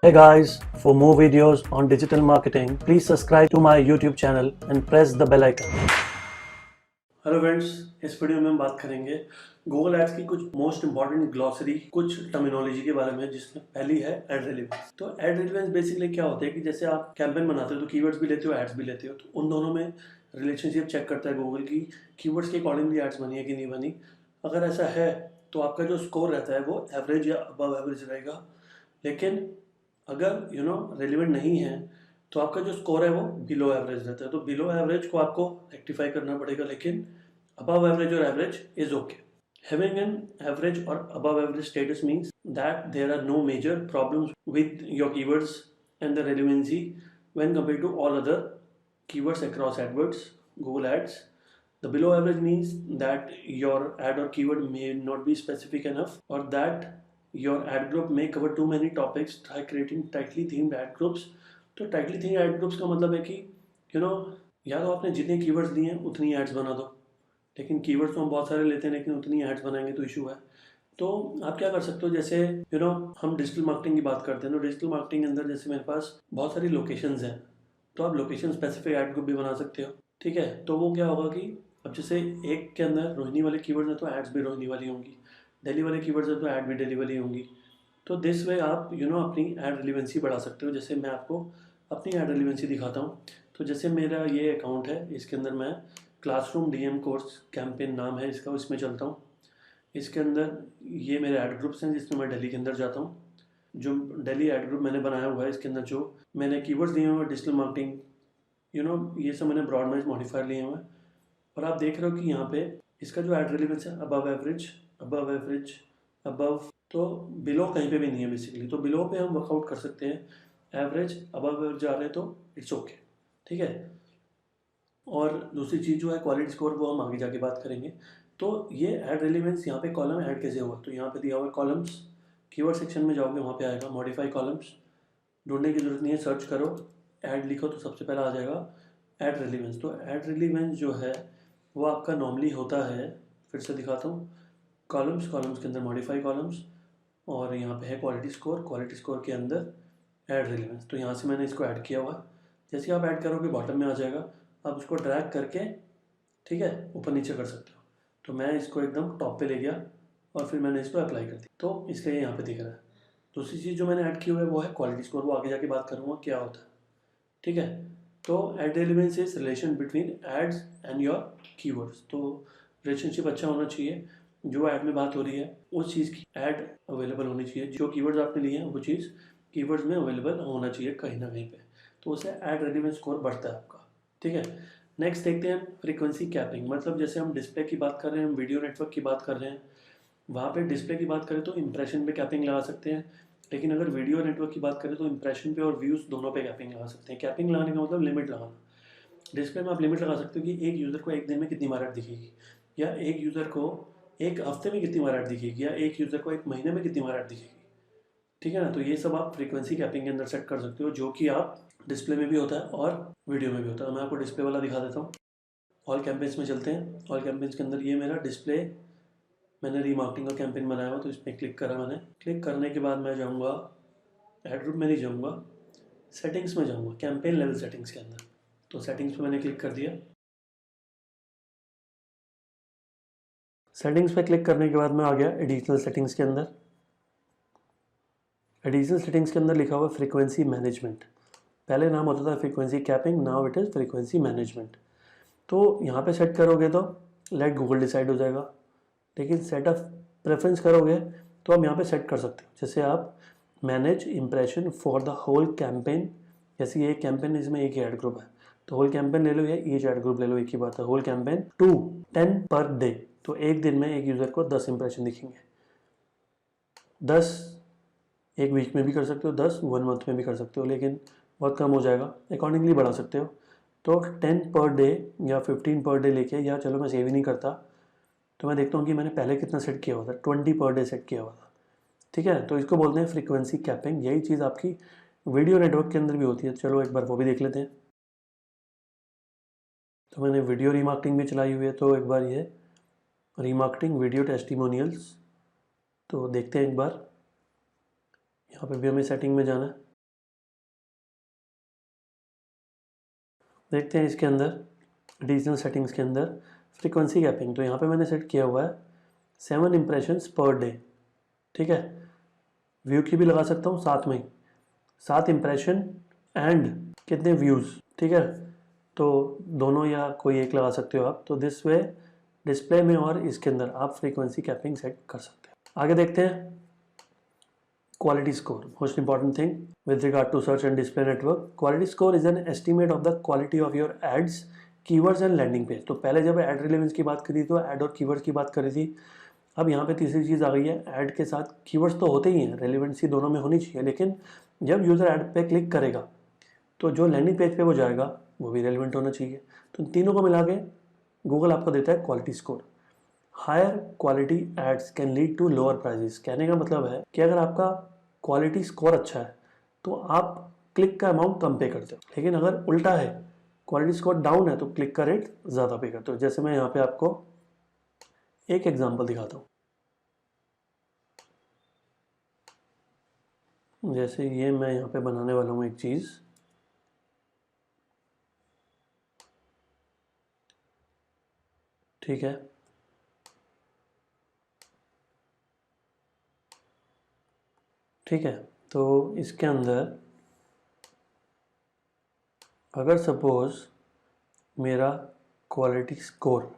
Hey guys, for more videos on digital marketing, please subscribe to my YouTube channel and press the bell icon. Hello friends, इस video में हम बात करेंगे Google ads की कुछ most important glossary, कुछ terminology के बारे में, जिसमें पहली है एड रिलेवेंस। तो एड रिलेवेंस बेसिकली क्या होता है कि जैसे आप कैंपेन बनाते हो तो कीवर्ड्स भी लेते हो, एड्स भी लेते हो, तो उन दोनों में रिलेशनशिप चेक करता है गूगल की कीवर्ड्स के अकॉर्डिंगली एड्स बनी है कि नहीं बनी। अगर ऐसा है तो आपका जो स्कोर रहता है वो एवरेज या अबव एवरेज रहेगा। लेकिन अगर रेलिवेंट नहीं है तो आपका जो स्कोर है वो बिलो एवरेज रहता है। तो बिलो एवरेज को आपको रेक्टिफाई करना पड़ेगा, लेकिन above average or average is okay. Having an average or above average status means that there are no major problems with your keywords and the relevancy when compared to all other keywords across AdWords, Google Ads. The below average means that your ad or keyword may not be specific enough, or that your ad group may cover too many topics. Try creating tightly themed ad groups. तो tightly themed ad groups का मतलब है कि या तो आपने जितने keywords लिए हैं उतनी ads बना दो, लेकिन कीवर्ड्स तो हम बहुत सारे लेते हैं लेकिन उतनी एड्स बनाएंगे तो इशू है। तो आप क्या कर सकते हो, जैसे हम डिजिटल मार्केटिंग की बात करते हैं तो डिजिटल मार्केटिंग के अंदर जैसे मेरे पास बहुत सारी लोकेशंस हैं, तो आप लोकेशन स्पेसिफिक ऐड ग्रुप भी बना सकते हो। ठीक है, तो वो क्या होगा कि अब जैसे एक के अंदर रोहिणी वाले कीवर्ड्स हैं तो एड्स भी रोहिणी वाली होंगी, दिल्ली वाले कीवर्ड्स हैं तो ऐड भी दिल्ली वाली होंगी। तो दिस वे आप अपनी ऐड रिलेवेंसी बढ़ा सकते हो। जैसे मैं आपको अपनी ऐड रिलेवेंसी दिखाता हूँ। तो जैसे मेरा ये अकाउंट है, इसके अंदर मैं क्लासरूम डीएम कोर्स कैंपेन नाम है इसका, इसमें चलता हूँ। इसके अंदर ये मेरे ऐड ग्रुप्स हैं जिसमें मैं दिल्ली के अंदर जाता हूँ। जो दिल्ली ऐड ग्रुप मैंने बनाया हुआ है, इसके अंदर जो मैंने कीवर्ड्स दिए हुए हैं डिजिटल मार्केटिंग, ये सब मैंने ब्रॉड नॉइज मॉडिफायर लिए हुए हैं। और आप देख रहे हो कि यहाँ पे इसका जो ऐड रिलेवेंस है above average, above average, above, तो बिलो कहीं पे भी नहीं है बेसिकली। तो बिलो पे हम वर्कआउट कर सकते हैं, एवरेज अबव एवरेज आ रहे हैं तो इट्स ओके। ठीक है, और दूसरी चीज़ जो है क्वालिटी स्कोर, वो हम आगे जाके बात करेंगे। तो ये ऐड रिलेवेंस, यहाँ पे कॉलम ऐड कैसे होगा, तो यहाँ पे दिया हुआ है कॉलम्स। कीवर्ड सेक्शन में जाओगे वहाँ पे आएगा मॉडिफाई कॉलम्स। ढूंढने की जरूरत नहीं है, सर्च करो, ऐड लिखो तो सबसे पहला आ जाएगा ऐड रिलेवेंस। तो ऐड रिलेवेंस जो है वो आपका नॉर्मली होता है, फिर से दिखाता हूँ, कॉलम्स, कॉलम्स के अंदर मॉडिफाई कॉलम्स, और यहाँ पे है क्वालिटी स्कोर, क्वालिटी स्कोर के अंदर ऐड रिलेवेंस। तो यहाँ से मैंने इसको ऐड किया हुआ है। जैसे आप ऐड करोगे बॉटम में आ जाएगा, आप उसको ड्रैग करके, ठीक है, ऊपर नीचे कर सकते हो। तो मैं इसको एकदम टॉप पे ले गया और फिर मैंने इसको अप्लाई कर दिया, तो इसलिए यहाँ पे दिख रहा है। दूसरी चीज़ जो मैंने ऐड की हुई है वो है क्वालिटी स्कोर, वो आगे जाके बात करूँगा क्या होता है। ठीक है, तो ad relevance is relation between ads and your keywords. तो रिलेशनशिप अच्छा होना चाहिए, जो ऐड में बात हो रही है उस चीज़ की ऐड अवेलेबल होनी चाहिए, जो कीवर्ड्स आपने लिए हैं वो चीज़ कीवर्ड्स में अवेलेबल होना चाहिए कहीं ना कहीं पे, तो उससे ऐड रिलेवेंस स्कोर बढ़ता है आपका। ठीक है, नेक्स्ट देखते हैं फ्रीक्वेंसी कैपिंग। मतलब जैसे हम डिस्प्ले की बात कर रहे हैं, हम वीडियो नेटवर्क की बात कर रहे हैं, वहाँ पे डिस्प्ले की बात करें तो इंप्रेशन पे कैपिंग लगा सकते हैं। लेकिन अगर वीडियो नेटवर्क की बात करें तो इंप्रेशन पे और व्यूज़ दोनों पे कैपिंग लगा सकते हैं। कैपिंग लगाने का मतलब लिमिट लगाना। डिस्प्ले में आप लिमिट लगा सकते हो कि एक यूज़र को एक दिन में कितनी बार ऐड दिखेगी, या एक यूज़र को एक हफ्ते में कितनी बार ऐड दिखेगी, या एक यूज़र को एक महीने में कितनी बार ऐड दिखेगी। ठीक है ना, तो ये सब आप फ्रीक्वेंसी कैपिंग के अंदर सेट कर सकते हो, जो कि आप डिस्प्ले में भी होता है और वीडियो में भी होता है। मैं आपको डिस्प्ले वाला दिखा देता हूँ। ऑल कैंपेन्स में चलते हैं। ऑल कैंपेन्स के अंदर ये मेरा डिस्प्ले, मैंने रीमार्केटिंग का कैंपेन बनाया हुआ, तो इसमें क्लिक करा मैंने। क्लिक करने के बाद मैं जाऊँगा ऐड ग्रुप में, नहीं जाऊँगा, सेटिंग्स में जाऊँगा, कैंपेन लेवल सेटिंग्स के अंदर। तो सेटिंग्स पे मैंने क्लिक कर दिया। सेटिंग्स पे क्लिक करने के बाद मैं आ गया एडिशनल सेटिंग्स के अंदर। एडिशनल सेटिंग्स के अंदर लिखा हुआ फ्रीक्वेंसी मैनेजमेंट। पहले नाम होता था frequency capping, now it is frequency management. तो यहाँ पे सेट करोगे तो लेट गूगल डिसाइड हो जाएगा, लेकिन सेट ऑफ प्रेफरेंस करोगे तो हम यहाँ पे सेट कर सकते हो। जैसे आप manage impression for the whole campaign, जैसे ये कैंपेन, इसमें एक ही ऐड ग्रुप है तो होल कैंपेन ले लो, या ईच ऐड ग्रुप ले लो, एक ही बात है। Whole campaign to 10 per day, तो एक दिन में एक यूज़र को 10 इंप्रेशन दिखेंगे। 10 एक वीक में भी कर सकते हो, 10 1 मंथ में भी कर सकते हो, लेकिन बहुत कम हो जाएगा, अकॉर्डिंगली बढ़ा सकते हो। तो 10 पर डे या 15 पर डे लेके, या चलो मैं सेव ही नहीं करता, तो मैं देखता हूँ कि मैंने पहले कितना सेट किया हुआ था, 20 पर डे सेट किया हुआ था। ठीक है, तो इसको बोलते हैं फ्रीक्वेंसी कैपिंग। यही चीज़ आपकी वीडियो नेटवर्क के अंदर भी होती है। चलो एक बार वो भी देख लेते हैं। तो मैंने वीडियो रीमार्केटिंग भी चलाई हुई है, तो एक बार ये रीमार्केटिंग वीडियो टेस्टिमोनियल्स, तो देखते हैं एक बार। यहाँ पे भी हमें सेटिंग में जाना है। देखते हैं इसके अंदर एडिशनल सेटिंग्स के अंदर फ्रीक्वेंसी कैपिंग, तो यहाँ पे मैंने सेट किया हुआ है 7 इम्प्रेशंस पर डे। ठीक है, व्यू की भी लगा सकता हूँ साथ में ही, 7 इम्प्रेशन एंड कितने व्यूज़। ठीक है, तो दोनों या कोई एक लगा सकते हो आप। तो दिस वे डिस्प्ले में और इसके अंदर आप फ्रीक्वेंसी कैपिंग सेट कर सकते हैं। आगे देखते हैं quality score, most important thing with regard to search and display network. Quality score is an estimate of the quality of your ads, keywords and landing page. तो पहले जब एड रिलेवेंस की बात करी तो एड और कीवर्ड्स की बात करी थी, अब यहाँ पे तीसरी चीज़ आ गई है, ऐड के साथ कीवर्ड्स तो होते ही हैं, रेलिवेंसी दोनों में होनी चाहिए, लेकिन जब यूज़र ऐड पे क्लिक करेगा तो जो लैंडिंग पेज पे वो जाएगा वो भी रेलिवेंट होना चाहिए। तो तीनों को मिला के गूगल आपको देता है quality score. Higher quality ads can lead to lower prices. कहने का मतलब है कि अगर आपका क्वालिटी स्कोर अच्छा है तो आप क्लिक का अमाउंट कम पे करते हो, लेकिन अगर उल्टा है, क्वालिटी स्कोर डाउन है, तो क्लिक का रेट ज़्यादा पे करते हो। जैसे मैं यहाँ पे आपको एक एग्जांपल दिखाता हूँ। जैसे ये मैं यहाँ पे बनाने वाला हूँ एक चीज़, ठीक है, ठीक है। तो इसके अंदर अगर सपोज मेरा क्वालिटी स्कोर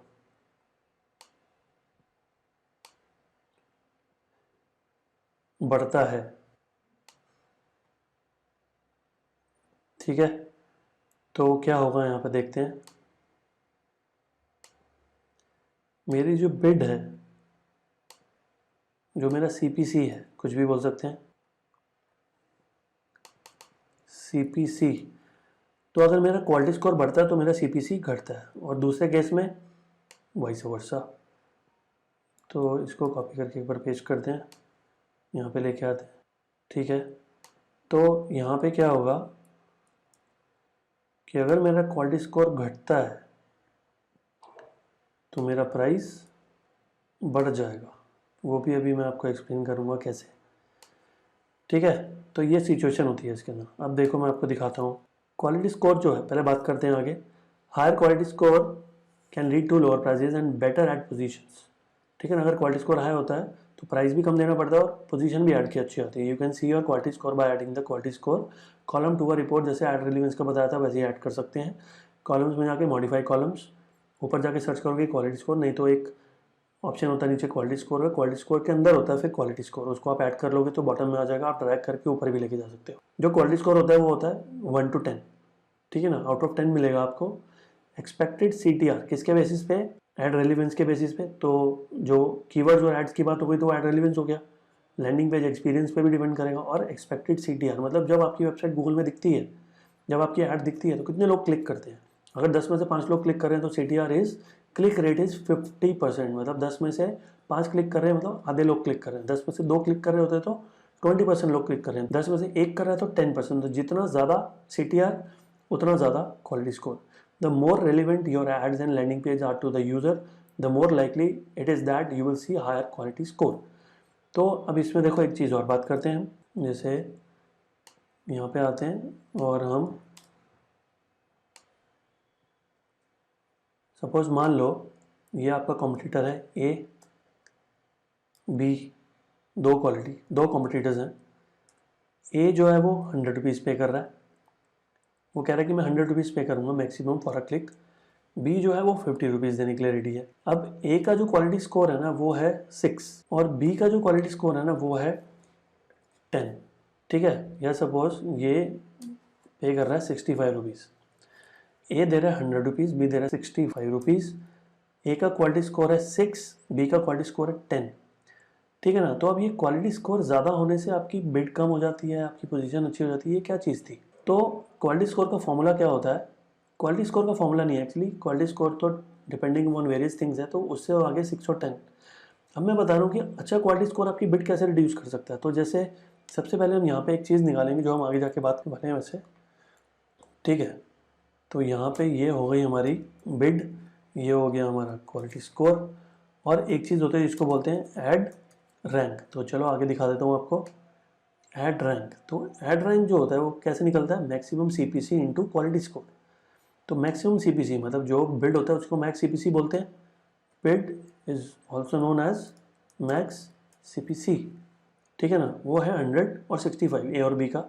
बढ़ता है, ठीक है, तो क्या होगा यहाँ पे देखते हैं। मेरी जो बिड है, जो मेरा सीपीसी है, कुछ भी बोल सकते हैं, सीपीसी, तो अगर मेरा क्वालिटी स्कोर बढ़ता है तो मेरा सीपीसी घटता है, और दूसरे केस में वाइस वर्सा। तो इसको कॉपी करके एक बार पेस्ट करते हैं, यहाँ पे लेके आते हैं, ठीक है। तो यहाँ पे क्या होगा कि अगर मेरा क्वालिटी स्कोर घटता है तो मेरा प्राइस बढ़ जाएगा, वो भी अभी मैं आपको एक्सप्लेन करूँगा कैसे, ठीक है। तो ये सिचुएशन होती है इसके अंदर। अब देखो मैं आपको दिखाता हूँ क्वालिटी स्कोर जो है, पहले बात करते हैं आगे। Higher quality score can lead to lower prices and better ad positions. ठीक है ना, अगर क्वालिटी स्कोर हाई होता है तो प्राइस भी कम देना पड़ता है और पोजीशन भी ऐड की अच्छी आती है। You can see your quality score by adding the quality score column to a report. जैसे ऐड रिलेवेंस का बताया था वैसे ही ऐड कर सकते हैं। कॉलम्स में जाके मॉडिफाई कॉलम्स, ऊपर जाके सर्च करोगे क्वालिटी स्कोर, नहीं तो एक ऑप्शन होता है नीचे क्वालिटी स्कोर है, क्वालिटी स्कोर के अंदर होता है फिर क्वालिटी स्कोर, उसको आप ऐड कर लोगे तो बॉटम में आ जाएगा, आप ड्रैग करके ऊपर भी लेके जा सकते हो। जो क्वालिटी स्कोर होता है वो होता है 1 to 10, ठीक है ना, आउट ऑफ 10 मिलेगा आपको। एक्सपेक्टेड CTR किसके बेसिस पे, एड रेलिवेंस के बेसिस पे। तो जो कीवर्ड्स और एड्स की बात हो गई तो एड रेलिवेंस हो गया, लैंडिंग पेज एक्सपीरियंस पे भी डिपेंड करेगा। और एक्सपेक्टेड CTR मतलब जब आपकी वेबसाइट गूगल में दिखती है, जब आपकी ऐड दिखती है तो कितने लोग क्लिक करते हैं। अगर 10 में से 5 लोग क्लिक कर रहे हैं तो CTR is click rate is 50%, मतलब 10 में से 5 क्लिक कर रहे हैं मतलब आधे लोग क्लिक कर रहे हैं। 10 में से 2 क्लिक कर रहे होते तो 20% लोग क्लिक कर रहे हैं। 10 में से 1 कर रहा है तो 10%। तो जितना ज़्यादा CTR उतना ज़्यादा quality score. The more relevant your ads and landing page are to the user, the more likely it is that you will see higher quality score. तो अब इसमें देखो एक चीज़ और बात करते हैं हम। जैसे यहाँ पे आते हैं और हम सपोज मान लो ये आपका कॉम्पिटिटर है A B, दो कॉम्पिटिटर्स हैं। A जो है वो 100 रुपीज़ पे कर रहा है, वो कह रहा है कि मैं 100 रुपीज़ पे करूँगा maximum for a click. B जो है वो 50 रुपीज़ देने के लिए रेडी है। अब A का जो क्वालिटी स्कोर है ना वो है 6 और B का जो क्वालिटी स्कोर है ना वो है 10, ठीक है। या सपोज ये पे कर रहा है 65 रुपीज़, A दे रहा है 100 रुपीज़, B दे रहा है 65 रुपीज़। A का क्वालिटी स्कोर है 6, B का क्वालिटी स्कोर है 10, ठीक है ना। तो अब ये क्वालिटी स्कोर ज़्यादा होने से आपकी बिड कम हो जाती है, आपकी पोजीशन अच्छी हो जाती है, ये क्या चीज़ थी। तो क्वालिटी स्कोर का फॉर्मूला क्या होता है, क्वालिटी स्कोर का फॉर्मूला नहीं है एक्चुअली, क्वालिटी स्कोर तो डिपेंडिंग ऑन वेरियस थिंग्स है, तो उससे आगे 6 और 10। अब मैं बता रहा हूँ कि अच्छा क्वालिटी स्कोर आपकी बिड कैसे रिड्यूस कर सकता है। तो जैसे सबसे पहले हम यहाँ पे एक चीज़ निकालेंगे जो हम आगे जाके बात करने वाले हैं वैसे, ठीक है। तो यहाँ पे ये हो गई हमारी बिड, ये हो गया हमारा क्वालिटी स्कोर, और एक चीज़ होती है जिसको बोलते हैं ऐड रैंक। तो चलो आगे दिखा देता हूँ आपको ऐड रैंक। तो ऐड रैंक जो होता है वो कैसे निकलता है, maximum CPC into quality score. तो मैक्सिमम सीपीसी मतलब जो बिड होता है उसको मैक्स सीपीसी बोलते हैं। Bid is also known as max CPC, ठीक है ना। वो है 100 और 65 ए और बी का।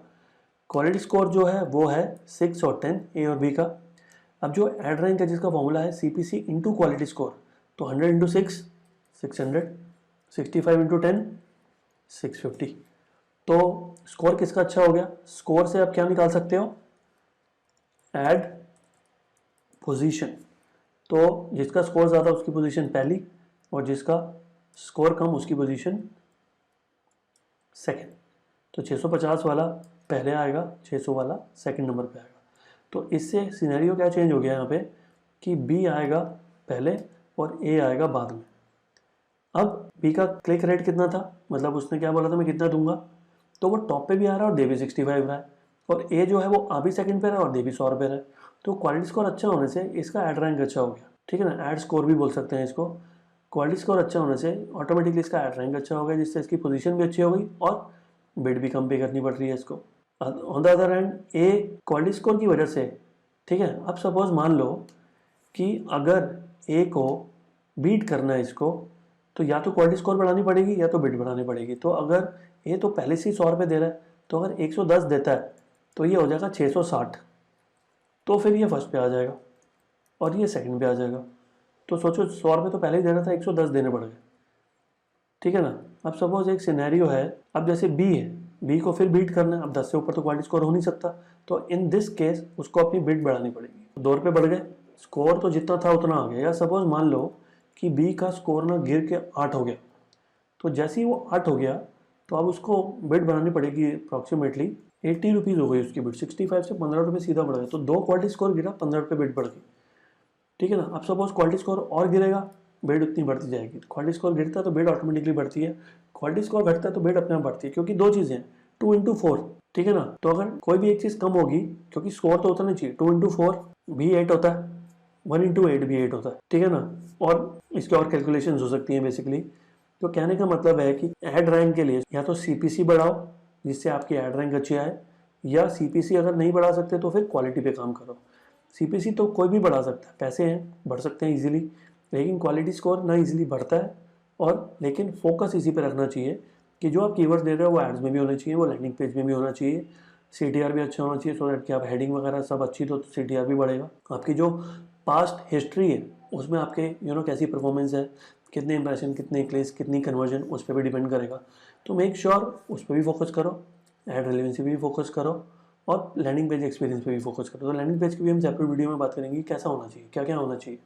क्वालिटी स्कोर जो है वो है 6 और 10 ए और बी का। अब जो एड रैंक है जिसका फॉर्मूला है सीपीसी इंटू क्वालिटी स्कोर, तो 100 इंटू 6 600, 65 इंटू 10 650। तो स्कोर किसका अच्छा हो गया? स्कोर से आप क्या निकाल सकते हो? Ad position. तो जिसका स्कोर ज़्यादा उसकी पोजीशन पहली और जिसका स्कोर कम उसकी पोजीशन सेकंड। तो 650 वाला पहले आएगा, 600 वाला सेकंड नंबर पे आएगा। तो इससे सिनेरियो क्या चेंज हो गया यहाँ पे कि बी आएगा पहले और ए आएगा बाद में। अब बी का क्लिक रेट कितना था, मतलब उसने क्या बोला था मैं कितना दूंगा, तो वो टॉप पे भी आ रहा है और दे भी 65 रहा है, और ए जो है वो आ भी सेकंड पे रहा है और दे भी 100 रुपये रहा है। तो क्वालिटी स्कोर अच्छा होने से इसका एड रैंक अच्छा हो गया, ठीक है ना। एड स्कोर भी बोल सकते हैं इसको। क्वालिटी स्कोर अच्छा होने से ऑटोमेटिकली इसका एड रैंक अच्छा हो गया, जिससे इसकी पोजीशन भी अच्छी हो गई और बिड भी कम पे करनी पड़ रही है इसको। On the other hand A quality score की वजह से, ठीक है, अब सपोज मान लो कि अगर ए को बीट करना है इसको, तो या तो क्वालिटी स्कोर बढ़ानी पड़ेगी या तो बिड बढ़ानी पड़ेगी। तो अगर ए तो पहले से ही 100 रुपये दे रहा है, तो अगर 110 देता है तो ये हो जाएगा 660, तो फिर ये फर्स्ट पे आ जाएगा और ये सेकंड पे आ जाएगा। तो सोचो 100 रुपये तो पहले ही दे रहा था, 110 देने पड़ गए, ठीक है ना। अब सपोज एक सिनेरियो है, अब जैसे बी है, बी को फिर बीट करना है, अब 10 से ऊपर तो क्वालिटी स्कोर हो नहीं सकता, तो इन दिस केस उसको अपनी बिड बढ़ानी पड़ेगी। 2 रुपये बढ़ गए, स्कोर तो जितना था उतना आ गया। या सपोज मान लो कि बी का स्कोर ना गिर के 8 हो गया, तो जैसे ही वो 8 हो गया तो अब उसको बिड बनानी पड़ेगी अप्रॉक्सीमेटली 80 रुपीज़ हो गई उसकी बिड, 65 से 15 रुपये सीधा बढ़ गया। तो 2 क्वालिटी स्कोर गिरा, 15 रुपये बिड बढ़ गई, ठीक है ना। अब सपोज क्वालिटी स्कोर और गिरेगा, बिड उतनी बढ़ती जाएगी। क्वालिटी स्कोर गिरता है तो बिड ऑटोमेटिकली बढ़ती है, क्वालिटी स्कोर घटता है तो बिड अपने आप बढ़ती है, क्योंकि 2 चीज़ें हैं, 2 इंटू 4, ठीक है ना। तो अगर कोई भी एक चीज़ कम होगी, क्योंकि स्कोर तो उतना चाहिए, 2 इंटू 4 भी 8 होता है, 1 इंटू 8 भी 8 होता है, ठीक है ना। और इसके और कैलकुलेशन हो सकती हैं बेसिकली। तो कहने का मतलब है कि एड रैंक के लिए या तो सीपीसी बढ़ाओ जिससे आपकी एड रैंक अच्छी आए, या सीपीसी अगर नहीं बढ़ा सकते तो फिर क्वालिटी पे काम करो। सीपीसी तो कोई भी बढ़ा सकता है, पैसे हैं बढ़ सकते हैं इजीली, लेकिन क्वालिटी स्कोर ना इजीली बढ़ता है। और लेकिन फोकस इसी पे रखना चाहिए कि जो आप कीवर्ड्स दे रहे हो वो एड्स में भी होने चाहिए, वो लैंडिंग पेज में भी होना चाहिए, सीटीआर भी अच्छा होना चाहिए, सो दैट कि आप हेडिंग वगैरह सब अच्छी तो सीटीआर भी बढ़ेगा। आपकी जो पास्ट हिस्ट्री है उसमें आपके कैसी परफॉर्मेंस है, कितने इंप्रेशन, कितने क्लिक्स, कितनी कन्वर्जन, उस पर भी डिपेंड करेगा। तो मेक श्योर उस पर भी फोकस करो, एड रेलेवेंसी पे भी फोकस करो, और लैंडिंग पेज एक्सपीरियंस पे भी फोकस करो। तो लैंडिंग पेज की भी हम सेपरेट वीडियो में बात करेंगे कैसा होना चाहिए, क्या क्या होना चाहिए,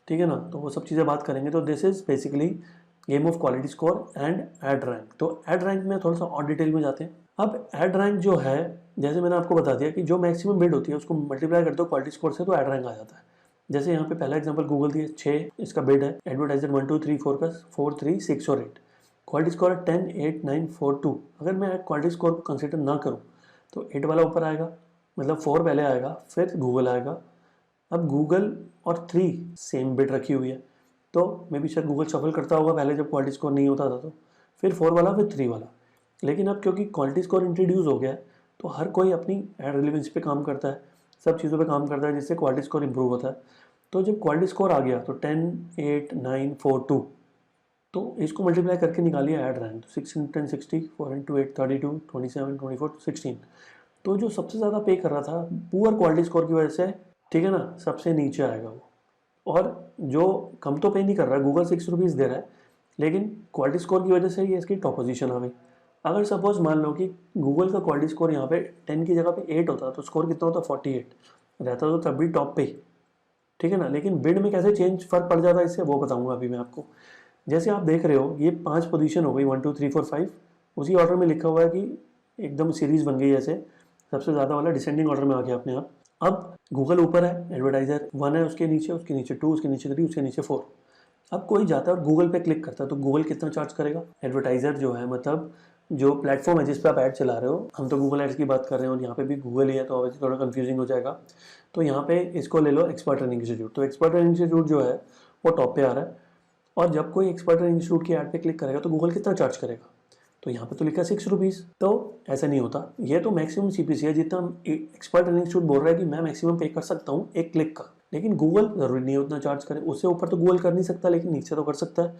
ठीक है ना। तो वो सब चीज़ें बात करेंगे। तो this is basically game of quality score and ad rank. तो एड रैंक में थोड़ा सा और डिटेल में जाते हैं। अब एड रैंक जो है, जैसे मैंने आपको बता दिया कि जो मैक्सिमम बिड होती है उसको मल्टीप्लाई करते हो क्वालिटी स्कोर से, तो एड रैंक आ जाता है। जैसे यहाँ पे पहला एग्जांपल गूगल दिए 6 इसका बिड है, एडवर्टाइजर 1 2 3 4 का 4 3 6 और 8, क्वालिटी स्कोर है 10 8 9 4 2। अगर मैं क्वालिटी स्कोर को कंसिडर ना करूँ तो 8 वाला ऊपर आएगा, मतलब 4 पहले आएगा, फिर गूगल आएगा। अब गूगल और 3 सेम बिड रखी हुई है, तो मे बी शायद गूगल शफल करता होगा पहले जब क्वालिटी स्कोर नहीं होता था, तो फिर 4 वाला फिर 3 वाला। लेकिन अब क्योंकि क्वालिटी स्कोर इंट्रोड्यूस हो गया है तो हर कोई अपनी एड रिलेवेंस पे काम करता है, सब चीज़ों पे काम करता है जिससे क्वालिटी स्कोर इंप्रूव होता है। तो जब क्वालिटी स्कोर आ गया तो 10 8 9 4 2, तो इसको मल्टीप्लाई करके निकालिए एड रैंक। तो 6 इंटू 10 60, 4 इंटू 8 32, 27 24 16। तो जो सबसे ज़्यादा पे कर रहा था पुअर क्वालिटी स्कोर की वजह से, ठीक है ना, सबसे नीचे आएगा वो। और जो कम तो पे नहीं कर रहा है, गूगल 6 रुपीज़ दे रहा है, लेकिन क्वालिटी स्कोर की वजह से ये इसकी टॉप पोजीशन आ गई। अगर सपोज मान लो कि गूगल का क्वालिटी स्कोर यहाँ पे 10 की जगह पे 8 होता तो स्कोर कितना होता, 48 रहता, तो तब भी टॉप पे ही, ठीक है ना। लेकिन बिड में कैसे चेंज फर्क पड़ जाता है इससे, वो बताऊंगा अभी मैं आपको। जैसे आप देख रहे हो ये 5 पोजीशन हो गई, 1 2 3 4 5, उसी ऑर्डर में लिखा हुआ है कि एकदम सीरीज बन गई, जैसे सबसे ज़्यादा वाला डिसेंडिंग ऑर्डर में आ गया अपने आप। अब गूगल ऊपर है, एडवर्टाइजर 1 है, उसके नीचे 2, उसके नीचे 3, उसके नीचे 4। अब कोई जाता है और गूगल पे क्लिक करता है तो गूगल कितना चार्ज करेगा? एडवर्टाइजर जो है, मतलब जो प्लेटफॉर्म है जिस पे आप ऐड चला रहे हो, हम तो गूगल एड्स की बात कर रहे हैं और यहाँ पे भी गूगल ही है, तो ऑब्वियसली थोड़ा कंफ्यूजिंग हो जाएगा। तो यहाँ पे इसको ले लो एक्सपर्ट रनिंग इंस्टीट्यूट। तो एक्सपर्ट रनिंग इंस्टीट्यूट जो है वो टॉप पे आ रहा है, और जब कोई एक्सपर्ट रनिंग इंस्टीट्यूट की ऐड पे क्लिक करेगा तो गूगल कितना चार्ज करेगा? तो यहाँ पे तो लिखा 6 रुपीज़। तो ऐसा नहीं होता, ये तो मैक्सिमम सीपीसी है जितना एक्सपर्ट अर्निंग इंस्टीट्यूट बोल रहा है कि मैं मैक्सिमम पे कर सकता हूँ एक क्लिक का। लेकिन गूगल जरूरी नहीं उतना चार्ज करे, उससे ऊपर तो गूगल कर नहीं सकता, लेकिन नीचे तो कर सकता है।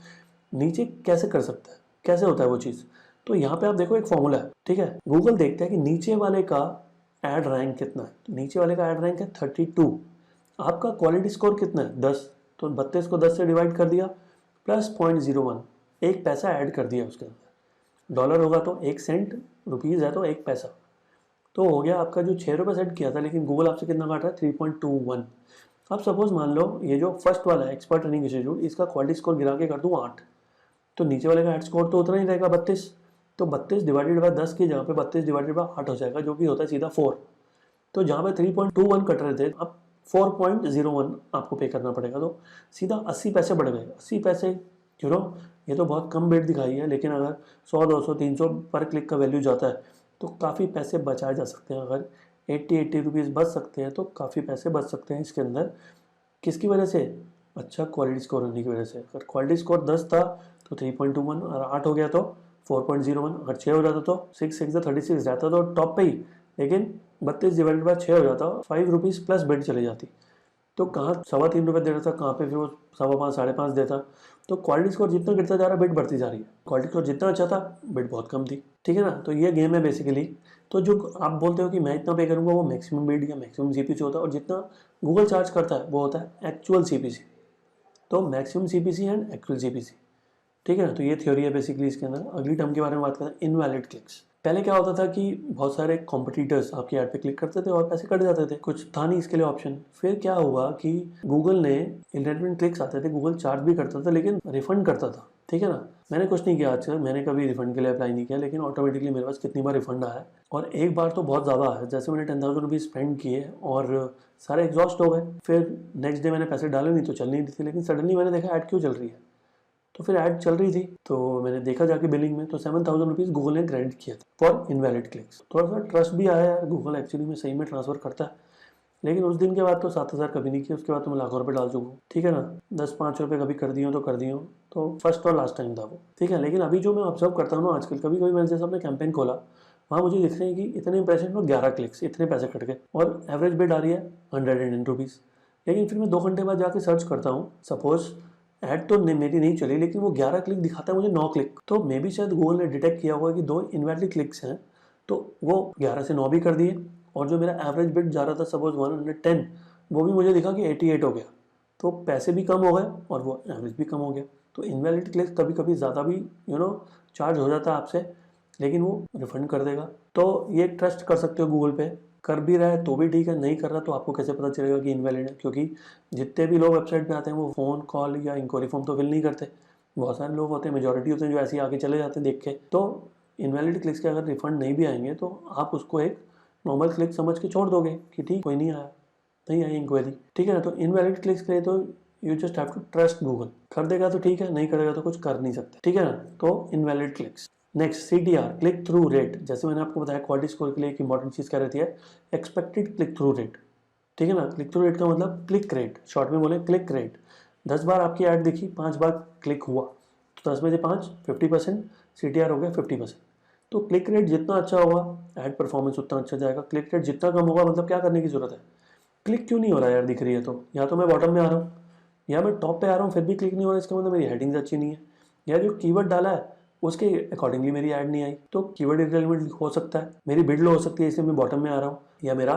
नीचे कैसे कर सकता है, कैसे होता है वो चीज़? तो यहाँ पे आप देखो एक फॉर्मूला है, ठीक है। गूगल देखता है कि नीचे वाले का एड रैंक कितना है, तो नीचे वाले का एड रैंक है 32, आपका क्वालिटी स्कोर कितना है 10, तो 32 को 10 से डिवाइड कर दिया प्लस 0.01, एक पैसा ऐड कर दिया उसके अंदर। डॉलर होगा तो 1 सेंट, रुपीज़ है तो 1 पैसा, तो हो गया आपका जो 6 रुपये सेट किया था, लेकिन गूगल आपसे कितना काट रहा है 3.21। अब सपोज मान लो ये जो फर्स्ट वाला है एक्सपर्ट अर्निंग इंस्टीट्यूट, इसका क्वालिटी स्कोर गिरा के कर दूँ 8, तो नीचे वाले का एड स्कोर तो उतना ही रहेगा 32, तो 32 डिवाइडेड बाय 10 की जगह पे 32 डिवाइडेड बाय 8 हो जाएगा, जो कि होता है सीधा 4। तो जहाँ पे 3.21 कट रहे थे, अब 4.01 आपको पे करना पड़ेगा, तो सीधा 80 पैसे बढ़ गए। 80 पैसे ये तो बहुत कम बेट दिखाई है, लेकिन अगर 100, 200, 300 पर क्लिक का वैल्यू जाता है तो काफ़ी पैसे बचाए जा सकते हैं। अगर 80 रुपीज़ बच सकते हैं तो काफ़ी पैसे बच सकते हैं इसके अंदर। किसकी वजह से? अच्छा क्वालिटी स्कोर होने की वजह से। अगर क्वालिटी स्कोर 10 था तो 3.21, और 8 हो गया तो 4.01, अगर 6 हो जाता तो 6 6 36 रहता तो टॉप पे ही, लेकिन 32 डिवाइडेड बाय 6 हो जाता, 5 रुपीज़ प्लस बेट चले जाती। तो कहाँ 3.25 रुपये दे रहा था, कहाँ पे फिर वो 5.25 5.5 देता। तो क्वालिटी स्कोर जितना गिरता जा रहा है बेट बढ़ती जा रही है, क्वालिटी स्कोर जितना अच्छा था बेट बहुत कम थी, ठीक है ना। तो ये गेम है बेसिकली। तो जो आप बोलते हो कि मैं इतना पे करूँगा, वो मैक्सिमम बेट या मैक्सिमम सीपीसी होता है, और जितना गूगल चार्ज करता है वो होता है एक्चुअल सीपीसी। तो maximum CPC and actual CPC, ठीक है ना। तो ये थ्योरी है बेसिकली इसके अंदर। अगली टर्म के बारे में बात करते हैं, इनवैलिड क्लिक्स। पहले क्या होता था कि बहुत सारे कॉम्पिटिटर्स आपकी ऐड पे क्लिक करते थे और पैसे कट जाते थे, कुछ था नहीं इसके लिए ऑप्शन। फिर क्या हुआ कि गूगल ने इररिलेवेंट क्लिक्स आते थे, गूगल चार्ज भी करता था लेकिन रिफंड करता था, ठीक है ना। मैंने कुछ नहीं किया आज तक, मैंने कभी रिफंड के लिए अप्लाई नहीं किया, लेकिन ऑटोमेटिकली मेरे पास कितनी बार रिफंड आया है, और एक बार तो बहुत ज़्यादा आया। जैसे मैंने 10,000 रुपीज़ स्पेंड किए और सारे एग्जॉस्ट हो गए, फिर नेक्स्ट डे मैंने पैसे डाले, नहीं तो चल नहीं रही थी, लेकिन सडनली मैंने देखा ऐड क्यों चल रही है, तो फिर ऐड चल रही थी, तो मैंने देखा जाके बिलिंग में, तो 7,000 रुपीज़ गूगल ने क्रेडिट किया था फॉर इनवैलिड क्लिक्स। थोड़ा सा ट्रस्ट भी आया है, गूगल एक्चुअली में सही में ट्रांसफर करता है। लेकिन उस दिन के बाद तो 7,000 कभी नहीं किया, उसके बाद तो मैं लाखों रुपये डाल चुका हूँ, ठीक है ना। 10-5 रुपये कभी कर दिए हो तो कर दिए हो, तो फर्स्ट और लास्ट टाइम था वो, ठीक है। लेकिन अभी जो मैं ऑब्जर्व करता हूँ ना आजकल, कभी कभी मैंने जैसे अपने कैंपेन खोला, वहाँ मुझे दिख रहे हैं कि इतने इंप्रेशन में 11 क्लिक्स, इतने पैसे कट गए, और एवरेज बिड आ रही है 110 रुपीज़। लेकिन फिर मैं 2 घंटे बाद जाके सर्च करता हूँ, सपोज ऐड तो मेरी नहीं चली, लेकिन वो 11 क्लिक दिखाता है मुझे 9 क्लिक। तो मे भी शायद गूगल ने डिटेक्ट किया हुआ कि 2 इनवैलिड क्लिक्स हैं, तो वो 11 से 9 भी कर दिए, और जो मेरा एवरेज बिड जा रहा था सपोज 110, वो भी मुझे दिखा कि 88 हो गया। तो पैसे भी कम हो गए और वो एवरेज भी कम हो गया। तो इनवैलिड क्लिक्स कभी कभी ज़्यादा भी चार्ज हो जाता है आपसे, लेकिन वो रिफंड कर देगा। तो ये ट्रस्ट कर सकते हो गूगल पे। कर भी रहा है तो भी ठीक है, नहीं कर रहा तो आपको कैसे पता चलेगा कि इनवैलिड है? क्योंकि जितने भी लोग वेबसाइट पे आते हैं वो फ़ोन कॉल या इंक्वायरी फॉर्म तो फिल नहीं करते। बहुत सारे लोग होते हैं, मेजॉरिटी होते हैं जो ऐसे ही आगे चले जाते हैं देख के। तो इनवैलिड क्लिक्स के अगर रिफंड नहीं भी आएंगे तो आप उसको एक नॉर्मल क्लिक समझ के छोड़ दोगे कि ठीक, कोई नहीं आया, नहीं आई इंक्वायरी, ठीक है ना। तो इनवैलिड क्लिक्स के लिए तो you just have to trust Google. कर देगा तो ठीक है, नहीं करेगा तो कुछ कर नहीं सकते, ठीक है ना। तो invalid clicks. Next CTR, click through rate. जैसे मैंने आपको बताया क्वालिटी स्कोर के लिए एक इंपॉर्टेंट चीज़ क्या रहती है, एक्सपेक्टेड क्लिक थ्रू रेट, ठीक है ना। क्लिक थ्रू रेट का मतलब क्लिक रेट, शॉर्ट में बोले क्लिक रेट। 10 बार आपकी ऐड दिखी, 5 बार क्लिक हुआ, तो 10 में से 5 50%, CTR हो गया 50%। तो क्लिक रेट जितना अच्छा होगा ऐड परफॉर्मेंस उतना अच्छा जाएगा। क्लिक रेट जितना कम होगा, मतलब क्या करने की जरूरत है, क्लिक क्यों नहीं हो रहा है यार, दिख रही है तो, या तो मैं बॉटम में आ रहा हूँ या मैं टॉप पे आ रहा हूँ, फिर भी क्लिक नहीं हो रहा है, इसका मतलब मेरी हेडिंग्स अच्छी नहीं है, या जो कीवर्ड डाला है उसके अकॉर्डिंगली मेरी ऐड नहीं आई। तो कीवर्ड इररिलेवेंट हो सकता है, मेरी बिड लो हो सकती है, इसलिए मैं बॉटम में आ रहा हूँ, या मेरा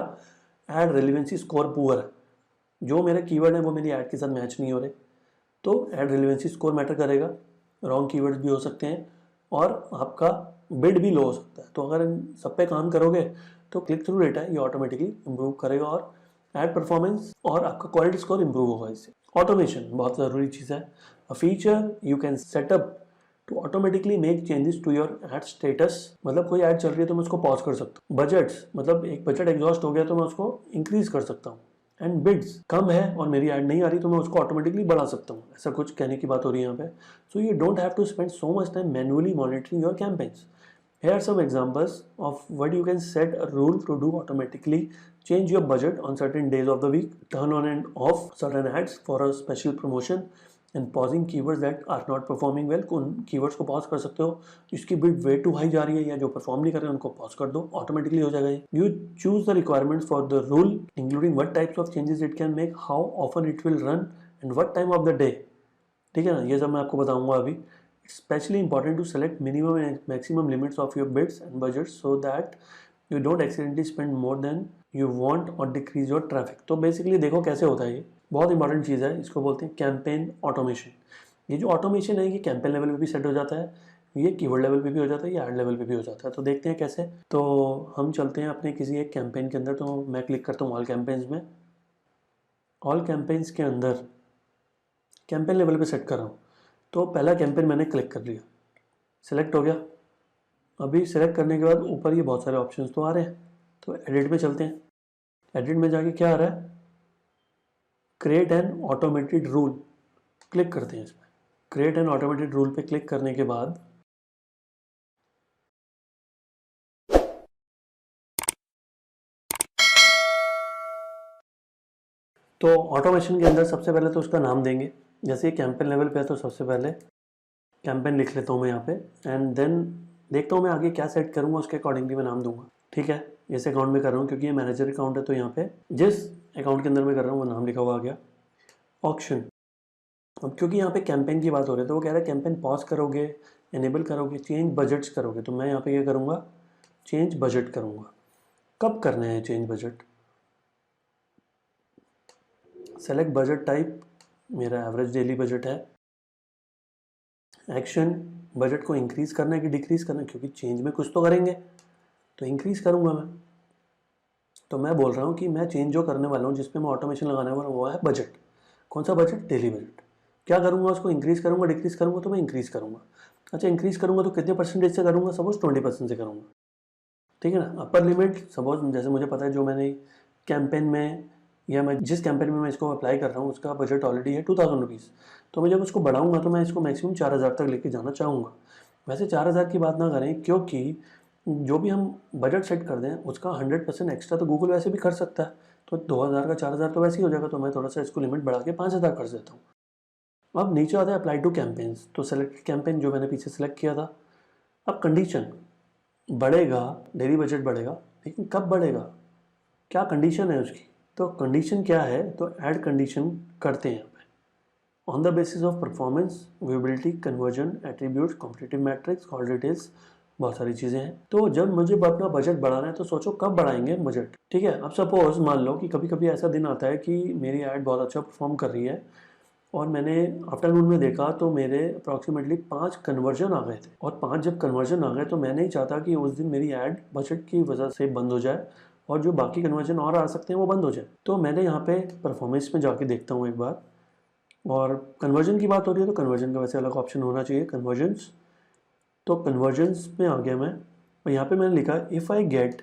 ऐड रेलिवेंसी स्कोर पुअर है, जो मेरा कीवर्ड है वो मेरी ऐड के साथ मैच नहीं हो रहे। तो ऐड रेलिवेंसी स्कोर मैटर करेगा, रॉन्ग कीवर्ड्स भी हो सकते हैं, और आपका बिड भी लो हो सकता है। तो अगर इन सब पे काम करोगे तो क्लिक थ्रू रेट है ये ऑटोमेटिकली इंप्रूव करेगा, और ऐड परफॉर्मेंस और आपका क्वालिटी स्कोर इंप्रूव होगा इससे। ऑटोमेशन बहुत ज़रूरी चीज़ है। A feature you can set up to automatically make changes to your ad status. मतलब कोई ऐड चल रही है तो मैं उसको पॉज कर सकता हूँ। बजट्स, मतलब एक बजट एग्जॉस्ट हो गया तो मैं उसको इंक्रीज कर सकता हूँ। एंड बिड्स, कम है और मेरी ऐड नहीं आ रही तो मैं उसको ऑटोमेटिकली बढ़ा सकता हूँ। ऐसा कुछ कहने की बात हो रही है यहाँ पे। So you don't have to spend so much time manually monitoring your campaigns. Here are some examples of what you can set a rule to do automatically. Change your budget on certain days of the week, turn on and off certain ads for a special promotion, and pausing keywords that are not performing well, उन keywords को pause कर सकते हो जिसकी bid way to high जा रही है या जो परफॉर्म नहीं कर रहे हैं उनको पॉज कर दो, ऑटोमेटिकली हो जाएगा। You choose the requirements for the rule including what types of changes it can make, how often it will run and what time of the day. ठीक है ना, ये सब मैं आपको बताऊंगा अभी। It's specially important to select minimum and maximum limits of your bids and budgets so that you don't accidentally spend more than you want और डिक्रीज योर ट्रैफिक। तो बेसिकली देखो कैसे होता है, ये बहुत इंपॉर्टेंट चीज़ है, इसको बोलते हैं कैंपेन ऑटोमेशन। ये जो ऑटोमेशन है ये कैंपेन लेवल पे भी सेट हो जाता है, ये कीवर्ड लेवल पे भी हो जाता है, ये एड लेवल पे भी हो जाता है। तो देखते हैं कैसे। तो हम चलते हैं अपने किसी एक कैंपेन के अंदर, तो मैं क्लिक करता हूँ ऑल कैंपेन्स में। ऑल कैंपेन्स के अंदर कैंपेन लेवल पे सेट कर रहा हूँ, तो पहला कैंपेन मैंने क्लिक कर लिया, सिलेक्ट हो गया। अभी सिलेक्ट करने के बाद ऊपर ये बहुत सारे ऑप्शंस तो आ रहे हैं, तो एडिट में चलते हैं। एडिट में जाके क्या आ रहा है, create an automated rule, click करते हैं इसमें। क्रिएट एन ऑटोमेटेड रूल पे क्लिक करने के बाद तो ऑटोमेशन के अंदर सबसे पहले तो उसका नाम देंगे। जैसे कैंपेन लेवल पे है तो सबसे पहले कैंपेन लिख लेता हूँ मैं यहाँ पे, एंड देन देखता हूँ मैं आगे क्या सेट करूँगा, उसके अकॉर्डिंगली मैं नाम दूंगा। ठीक है, इस अकाउंट में कर रहा हूँ क्योंकि ये मैनेजर अकाउंट है, तो यहाँ पे जिस अकाउंट के अंदर मैं कर रहा हूँ वो नाम लिखा हुआ आ गया, ऑक्शन। अब क्योंकि यहाँ पे कैंपेन की बात हो रही है तो वो कह रहा है कैंपेन पॉज करोगे, इनेबल करोगे, चेंज बजट्स करोगे, तो मैं यहाँ पे क्या करूँगा, चेंज बजट करूँगा। कब करना है change budget, select budget type, मेरा एवरेज डेली बजट है। एक्शन, बजट को इंक्रीज करना है कि डिक्रीज करना है, क्योंकि चेंज में कुछ तो करेंगे तो इंक्रीज करूँगा मैं। तो मैं बोल रहा हूँ कि मैं चेंज जो करने वाला हूँ, जिसपे मैं ऑटोमेशन लगाने वाला हूँ, वो है बजट। कौन सा बजट, डेली बजट। क्या करूँगा, उसको इंक्रीज करूँगा, डिक्रीज करूँगा, तो मैं इंक्रीज करूँगा। अच्छा, इंक्रीज करूँगा तो कितने परसेंटेज से करूँगा, सपोज 20% से करूँगा। ठीक है ना। अपर लिमिट सपोज जैसे मुझे पता है जो मैंने कैंपेन में या मैं जिस कैंपेन में मैं इसको अप्लाई कर रहा हूँ उसका बजट ऑलरेडी है 2000 रुपीज़, तो मैं जब उसको बढ़ाऊंगा तो मैं इसको मैक्सिमम 4000 तक लेके जाना चाहूँगा। वैसे 4000 की बात ना करें, क्योंकि जो भी हम बजट सेट कर दें उसका 100% एक्स्ट्रा तो गूगल वैसे भी कर सकता है, तो 2000 का 4000 तो वैसे ही हो जाएगा, तो मैं थोड़ा सा इसको लिमिट बढ़ा के 5000 कर देता हूँ। अब नीचे आता है अप्लाई टू कैंपेन्स, तो सेलेक्ट कैंपेन जो मैंने पीछे सेलेक्ट किया था। अब कंडीशन, बढ़ेगा, डेली बजट बढ़ेगा, लेकिन कब बढ़ेगा, क्या कंडीशन है उसकी। तो कंडीशन क्या है, तो ऐड कंडीशन करते हैं यहाँ पे। On the basis of performance, visibility, conversion, attributes, competitive matrix, call details, बहुत सारी चीज़ें हैं। तो जब मुझे अपना बजट बढ़ाना है तो सोचो कब बढ़ाएंगे बजट। ठीक है, अब सपोज मान लो कि कभी कभी ऐसा दिन आता है कि मेरी ऐड बहुत अच्छा परफॉर्म कर रही है और मैंने आफ्टरनून में देखा तो मेरे अप्रॉक्सीमेटली 5 कन्वर्जन आ गए थे, और 5 जब कन्वर्जन आ गए तो मैं नहीं चाहता कि उस दिन मेरी ऐड बजट की वजह से बंद हो जाए और जो बाकी कन्वर्जन और आ सकते हैं वो बंद हो जाए। तो मैंने यहाँ पे परफॉर्मेंस में जाके देखता हूँ एक बार, और कन्वर्जन की बात हो रही है तो कन्वर्जन का वैसे अलग ऑप्शन होना चाहिए, कन्वर्जन्स। तो कन्वर्जन्स में आ गया मैं, और यहाँ पे मैंने लिखा if I get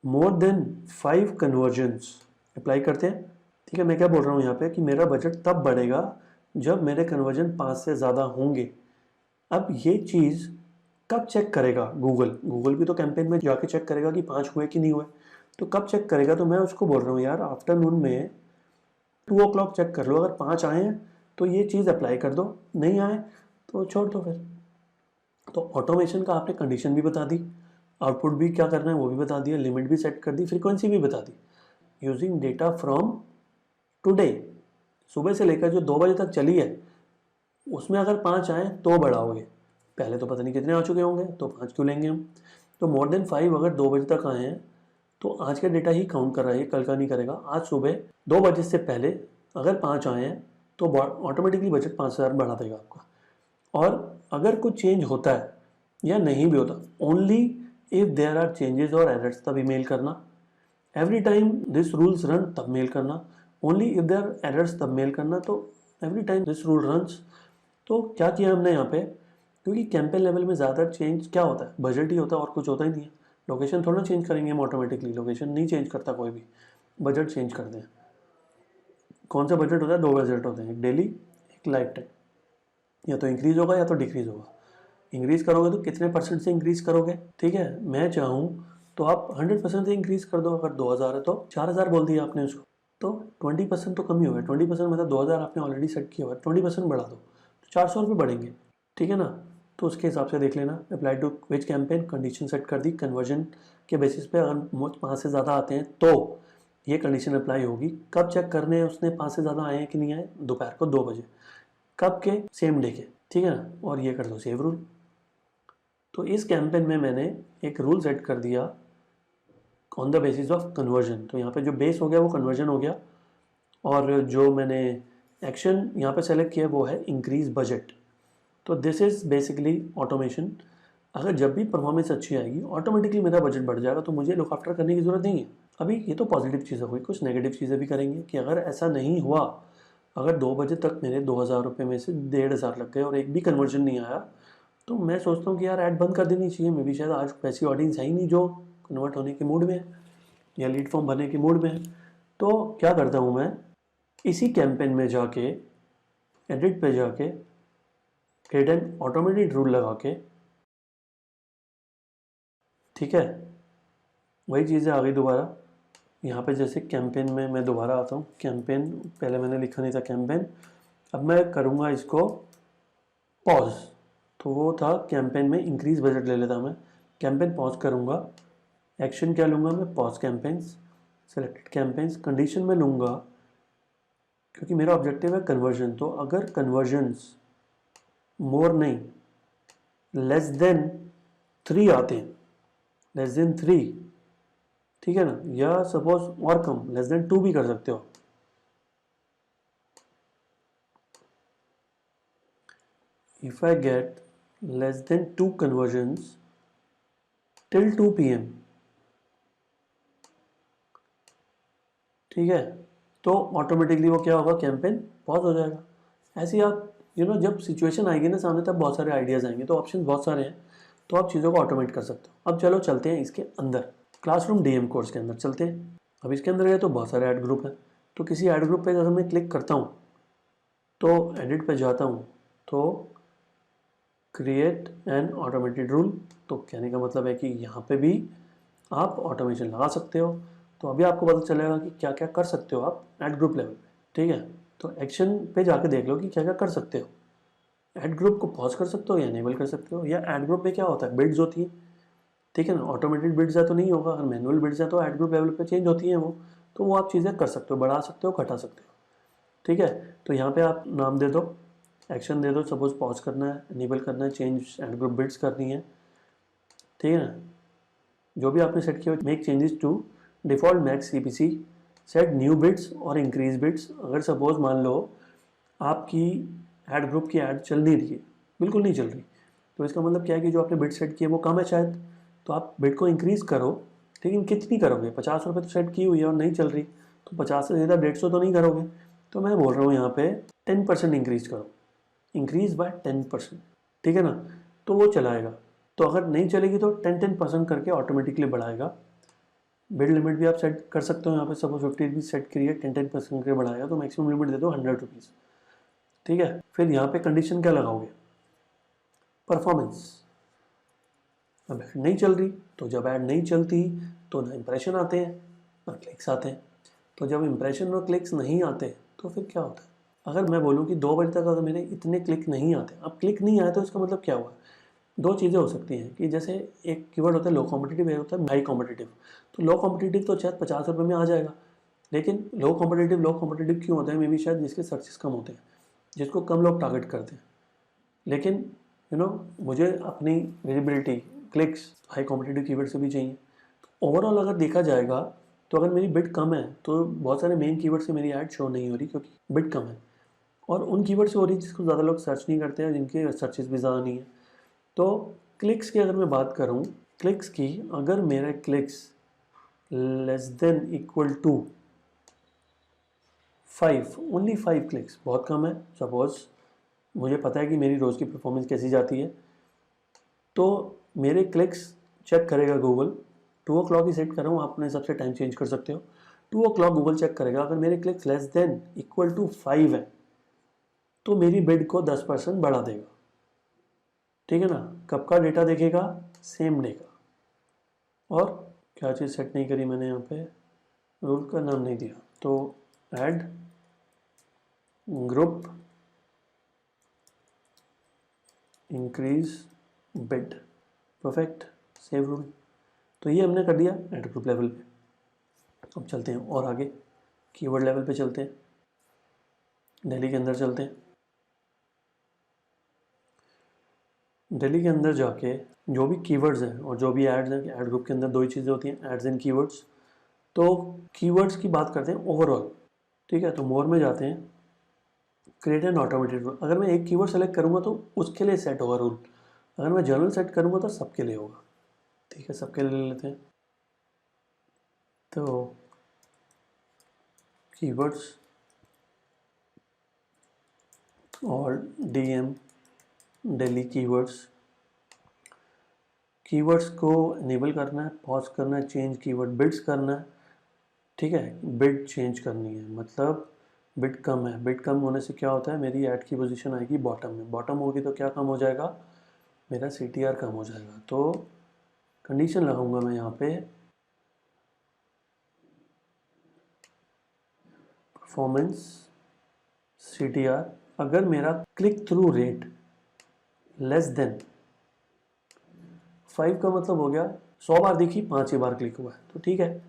more than 5 convergence, apply करते हैं। ठीक है, मैं क्या बोल रहा हूँ यहाँ पे कि मेरा बजट तब बढ़ेगा जब मेरे कन्वर्जन 5 से ज़्यादा होंगे। अब ये चीज़ कब चेक करेगा गूगल, गूगल भी तो कैंपेन में जाके चेक करेगा कि 5 हुए कि नहीं हुए, तो कब चेक करेगा, तो मैं उसको बोल रहा हूँ यार आफ्टरनून में 2 o'clock चेक कर लो, अगर 5 आए हैं तो ये चीज़ अप्लाई कर दो, नहीं आए तो छोड़ दो फिर। तो ऑटोमेशन का आपने कंडीशन भी बता दी, आउटपुट भी क्या करना है वो भी बता दिया, लिमिट भी सेट कर दी, फ्रीक्वेंसी भी बता दी। यूजिंग डेटा फ्रॉम टुडे, सुबह से लेकर जो 2 बजे तक चली है उसमें अगर 5 आए तो बढ़ाओगे, पहले तो पता नहीं कितने आ चुके होंगे तो 5 क्यों लेंगे हम। तो मोर देन 5 अगर 2 बजे तक आए हैं तो आज का डेटा ही काउंट कर रहा है, कल का नहीं करेगा। आज सुबह 2 बजे से पहले अगर 5 आए हैं तो ऑटोमेटिकली बजट 5000 बढ़ा देगा आपका। और अगर कुछ चेंज होता है या नहीं भी होता, only if there are changes और एरर्स तभी मेल करना। Every time this rules run तब मेल करना, only if there are errors तब मेल करना। तो every time this rule runs. तो क्या किया हमने यहाँ पे, क्योंकि कैंपेन लेवल में ज़्यादा चेंज क्या होता है, बजट ही होता है और कुछ होता ही नहीं है। लोकेशन थोड़ा चेंज करेंगे हम ऑटोमेटिकली, लोकेशन नहीं चेंज करता कोई भी, बजट चेंज करते हैं। कौन सा बजट होता है, 2 बजट होते हैं, एक डेली एक लाइफ टाइम, या तो इंक्रीज होगा या तो डिक्रीज होगा। इंक्रीज करोगे तो कितने परसेंट से इंक्रीज करोगे। ठीक है, मैं चाहूँ तो आप 100% से इंक्रीज कर दो, अगर 2000 है तो 4000 बोल दिया आपने उसको, तो 20% तो कम ही हो गया। 20% मतलब 2000 आपने ऑलरेडी सेट किया हुआ है, 20% बढ़ा दो तो 400 रुपये बढ़ेंगे, ठीक है ना। तो उसके हिसाब से देख लेना। Apply to which campaign, condition set कर दी। कन्वर्जन के बेसिस पे अगर 5 से ज़्यादा आते हैं तो ये कंडीशन अप्लाई होगी। कब चेक करने हैं उसने 5 से ज़्यादा आए हैं कि नहीं आए? दोपहर को 2 बजे। कब के? सेम डे के, ठीक है ना। और ये कर दो सेव रूल। तो इस कैंपेन में मैंने एक रूल सेट कर दिया on the basis of conversion. तो यहाँ पे जो बेस हो गया वो कन्वर्जन हो गया, और जो मैंने एक्शन यहाँ पे सेलेक्ट किया वो है इंक्रीज बजट। तो दिस इज़ बेसिकली ऑटोमेशन। अगर जब भी परफॉर्मेंस अच्छी आएगी ऑटोमेटिकली मेरा बजट बढ़ जाएगा, तो मुझे लुक आफ्टर करने की ज़रूरत नहीं है। अभी ये तो पॉजिटिव चीज़ हुई, कुछ नेगेटिव चीज़ें भी करेंगे कि अगर ऐसा नहीं हुआ, अगर 2 बजे तक मेरे 2000 रुपये में से 1500 लग गए और एक भी कन्वर्जन नहीं आया, तो मैं सोचता हूँ कि यार ऐड बंद कर देनी चाहिए। मे भी शायद आज वैसी ऑडियंस है ही नहीं जो कन्वर्ट होने के मूड में है या लीड फॉर्म भरने के मूड में है। तो क्या करता हूँ मैं, इसी कैंपेन में जाके एडिट पे जाके क्रिएट एन ऑटोमेटेड रूल लगा के, ठीक है, वही चीज़ें आ गई दोबारा। यहाँ पे जैसे कैंपेन में मैं दोबारा आता हूँ। कैंपेन पहले मैंने लिखा नहीं था कैंपेन, अब मैं करूँगा इसको पॉज। तो वो था कैंपेन में इंक्रीज बजट ले लेता मैं। कैंपेन पॉज करूँगा, एक्शन क्या लूँगा मैं? Pause campaigns, selected campaigns. Condition में लूँगा क्योंकि मेरा ऑब्जेक्टिव है कन्वर्जन। तो अगर कन्वर्जन्स मोर नहीं, लेस देन 3 आते हैं, लेस देन 3, ठीक है ना, या सपोज और कम, लेस देन 2 भी कर सकते हो। If I get less than 2 convergence till 2 PM, ठीक है, तो ऑटोमेटिकली वो क्या होगा, कैंपेन पॉज हो जाएगा। ऐसे ही आप जब सिचुएशन आएगी ना सामने, तब बहुत सारे आइडियाज़ आएंगे। तो ऑप्शन बहुत सारे हैं, तो आप चीज़ों को ऑटोमेट कर सकते हो। अब चलो चलते हैं इसके अंदर, क्लासरूम DM कोर्स के अंदर चलते हैं। अब इसके अंदर गए तो बहुत सारे ऐड ग्रुप हैं। तो किसी ऐड ग्रुप पे अगर मैं क्लिक करता हूँ तो एडिट पे जाता हूँ तो क्रिएट एन ऑटोमेटेड रूल। तो कहने का मतलब है कि यहाँ पे भी आप ऑटोमेशन लगा सकते हो। तो अभी आपको पता चलेगा कि क्या क्या कर सकते हो आप ऐड ग्रुप लेवल पे, ठीक है। तो एक्शन पे जाके देख लो कि क्या क्या कर सकते हो। ऐड ग्रुप को पॉज कर सकते हो या इनेबल कर सकते हो। या ऐड ग्रुप में क्या होता है, बिड्स होती है, ठीक है ना। ऑटोमेटेड बिड्स है तो नहीं होगा, अगर मैनुअल बिड्स है तो ऐड ग्रुप लेवल पे चेंज होती हैं वो। तो वो आप चीज़ें कर सकते हो, बढ़ा सकते हो, घटा सकते हो, ठीक है। तो यहाँ पे आप नाम दे दो, एक्शन दे दो, सपोज पॉज करना है, इनेबल करना है, चेंज ऐड ग्रुप बिड्स करनी है, ठीक है ना। जो भी आपने सेट किया, make changes to default max CPC, set new bids और इंक्रीज बिट्स। अगर सपोज मान लो आपकी ऐड ग्रुप की ऐड चल नहीं रही है, बिल्कुल नहीं चल रही, तो इसका मतलब क्या है कि जो आपने बिट सेट किए वो कम है शायद, तो आप बिट को इंक्रीज़ करो। लेकिन कितनी करोगे? 50 रुपये तो सेट की हुई है और नहीं चल रही, तो 50 से ज़्यादा 150 तो नहीं करोगे। तो मैं बोल रहा हूँ यहाँ पे 10% इंक्रीज करो, इंक्रीज बाय 10%, ठीक है ना। तो वो चलाएगा। तो अगर नहीं चलेगी तो 10% करके ऑटोमेटिकली बढ़ाएगा। बिड लिमिट भी आप सेट कर सकते हो यहाँ पे, सपोज 50 रुपीज़ सेट करिए, 10% करके बढ़ाएगा, तो मैक्सिमम लिमिट दे दो 100 रुपीज़, ठीक है। फिर यहाँ पे कंडीशन क्या लगाओगे? परफॉर्मेंस। अब ऐड नहीं चल रही, तो जब ऐड नहीं चलती तो ना इंप्रेशन आते हैं ना क्लिक्स आते हैं। तो जब इंप्रेशन और क्लिक्स नहीं आते तो फिर क्या होता है? अगर मैं बोलूँ कि 2 बजे तक अगर मेरे इतने क्लिक नहीं आते, अब क्लिक नहीं आए तो इसका मतलब क्या हुआ? 2 चीज़ें हो सकती हैं कि जैसे एक कीवर्ड होता है लो कॉम्पिटिटिव, एक होता है हाई कॉम्पिटिटिव। तो लो कॉम्पिटिटिव तो शायद 50 रुपये में आ जाएगा, लेकिन लो कॉम्पिटिटिव क्यों होता है? मे बी शायद जिसके सर्चेस कम होते हैं, जिसको कम लोग टारगेट करते हैं। लेकिन मुझे अपनी visibility, clicks high competitive keyword से भी चाहिए। तो ओवरऑल अगर देखा जाएगा तो अगर मेरी बिड कम है तो बहुत सारे मेन कीवर्ड से मेरी ऐड शो नहीं हो रही, क्योंकि बिड कम है, और उन कीवर्ड से हो रही है जिसको ज़्यादा लोग सर्च नहीं करते हैं, जिनके सर्चेस भी ज़्यादा नहीं है। तो क्लिक्स की अगर मैं बात करूँ, क्लिक्स की, अगर मेरे clicks less than equal to 5, only 5 clicks, बहुत कम है। सपोज मुझे पता है कि मेरी रोज़ की परफॉर्मेंस कैसी जाती है, तो मेरे क्लिक्स चेक करेगा गूगल। 2 o'clock ही सेट कर रहा हूँ, आप अपने हिसाब से टाइम चेंज कर सकते हो। 2 o'clock गूगल चेक करेगा, अगर मेरे clicks less than equal to 5 है तो मेरी बिड को 10% बढ़ा देगा, ठीक है ना। कब का डेटा देखेगा? सेम डे का। और क्या चीज़ सेट नहीं करी मैंने यहाँ पे, रूल का नाम नहीं दिया, तो add group increase bid, perfect, save rule. तो ये हमने कर दिया ऐड ग्रुप लेवल पे। अब चलते हैं और आगे, कीवर्ड लेवल पे चलते हैं, दिल्ली के अंदर चलते हैं। दिल्ली के अंदर जाके जो भी कीवर्ड्स हैं और जो भी एड्स हैं, ऐड ग्रुप के अंदर दो ही चीज़ें होती हैं, एड्स एंड कीवर्ड्स। तो कीवर्ड्स की बात करते हैं ओवरऑल, ठीक है। तो मोर में जाते हैं, क्रिएट एन ऑटोमेटेड रूल। अगर मैं एक कीवर्ड सेलेक्ट करूंगा तो उसके लिए सेट होगा रूल, अगर मैं जनरल सेट करूंगा तो सबके लिए होगा, ठीक है। सबके लिए ले लेते हैं। तो कीवर्ड्स और डीएम दिल्ली कीवर्ड्स, कीवर्ड्स को इनेबल करना है, पॉज करना है, चेंज कीवर्ड बिड्स करना है, ठीक है। बिड चेंज करनी है, मतलब बिड कम है, बिड कम होने से क्या होता है, मेरी ऐड की पोजीशन आएगी बॉटम में, बॉटम होगी तो क्या कम हो जाएगा, मेरा CTR कम हो जाएगा। तो कंडीशन लगाऊंगा मैं यहाँ पे, परफॉर्मेंस CTR, अगर मेरा click through rate less than 5 का मतलब हो गया 100 बार देखी 5 ही बार क्लिक हुआ है, तो ठीक है।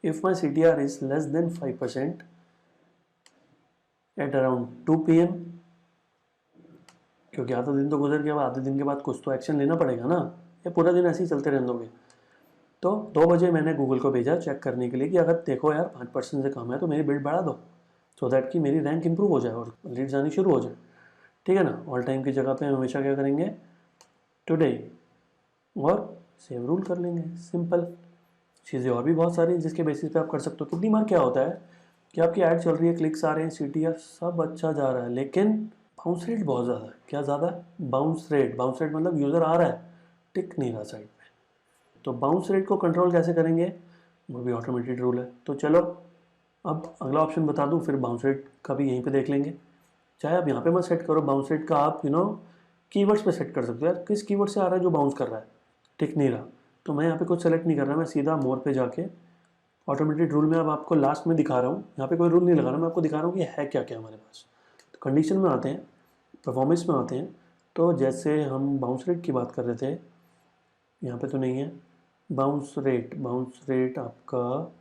If my CTR is less than 5% at around 2 PM, क्योंकि आधा दिन तो गुजर गया, आधे दिन के बाद कुछ तो एक्शन लेना पड़ेगा ना, या पूरा दिन ऐसे ही चलते रहने दोगे। तो 2 बजे मैंने गूगल को भेजा चेक करने के लिए कि अगर देखो यार 5% से कम है तो मेरी बिड बढ़ा दो, सो दैट कि मेरी रैंक इंप्रूव हो जाए और लीड्स आनी शुरू हो जाए, ठीक है ना। ऑल टाइम की जगह पे हम हमेशा क्या करेंगे, टुडे, और सेव रूल कर लेंगे, सिंपल। चीज़ें और भी बहुत सारी जिसके बेसिस पे आप कर सकते हो। कितनी बार क्या होता है कि आपकी ऐड चल रही है, क्लिक्स आ रहे हैं, CTR सब अच्छा जा रहा है, लेकिन बाउंस रेट बहुत ज़्यादा है। क्या ज़्यादा है, बाउंस रेट। बाउंस रेट मतलब यूज़र आ रहा है, टिक नहीं रहा साइड पे। तो बाउंस रेट को कंट्रोल कैसे करेंगे, वो भी ऑटोमेटेड रूल है। तो चलो अब अगला ऑप्शन बता दूं, फिर बाउंस रेट का भी यहीं पे देख लेंगे। चाहे आप यहाँ पे मत सेट करो बाउंस रेट का, आप कीवर्ड्स पे सेट कर सकते हो। यार किस कीवर्ड से आ रहा है जो बाउंस कर रहा है, टिक नहीं रहा, तो मैं यहाँ पे कुछ सेलेक्ट नहीं कर रहा, मैं सीधा मोर पे जाके ऑटोमेटेड रूल में अब आपको लास्ट में दिखा रहा हूँ। यहाँ पे कोई रूल नहीं लगा रहा, मैं आपको दिखा रहा हूँ कि है क्या क्या हमारे पास। तो कंडीशन में आते हैं, परफॉर्मेंस में आते हैं। तो जैसे हम बाउंस रेट की बात कर रहे थे, यहाँ पे तो नहीं है बाउंस रेट। बाउंस रेट आपका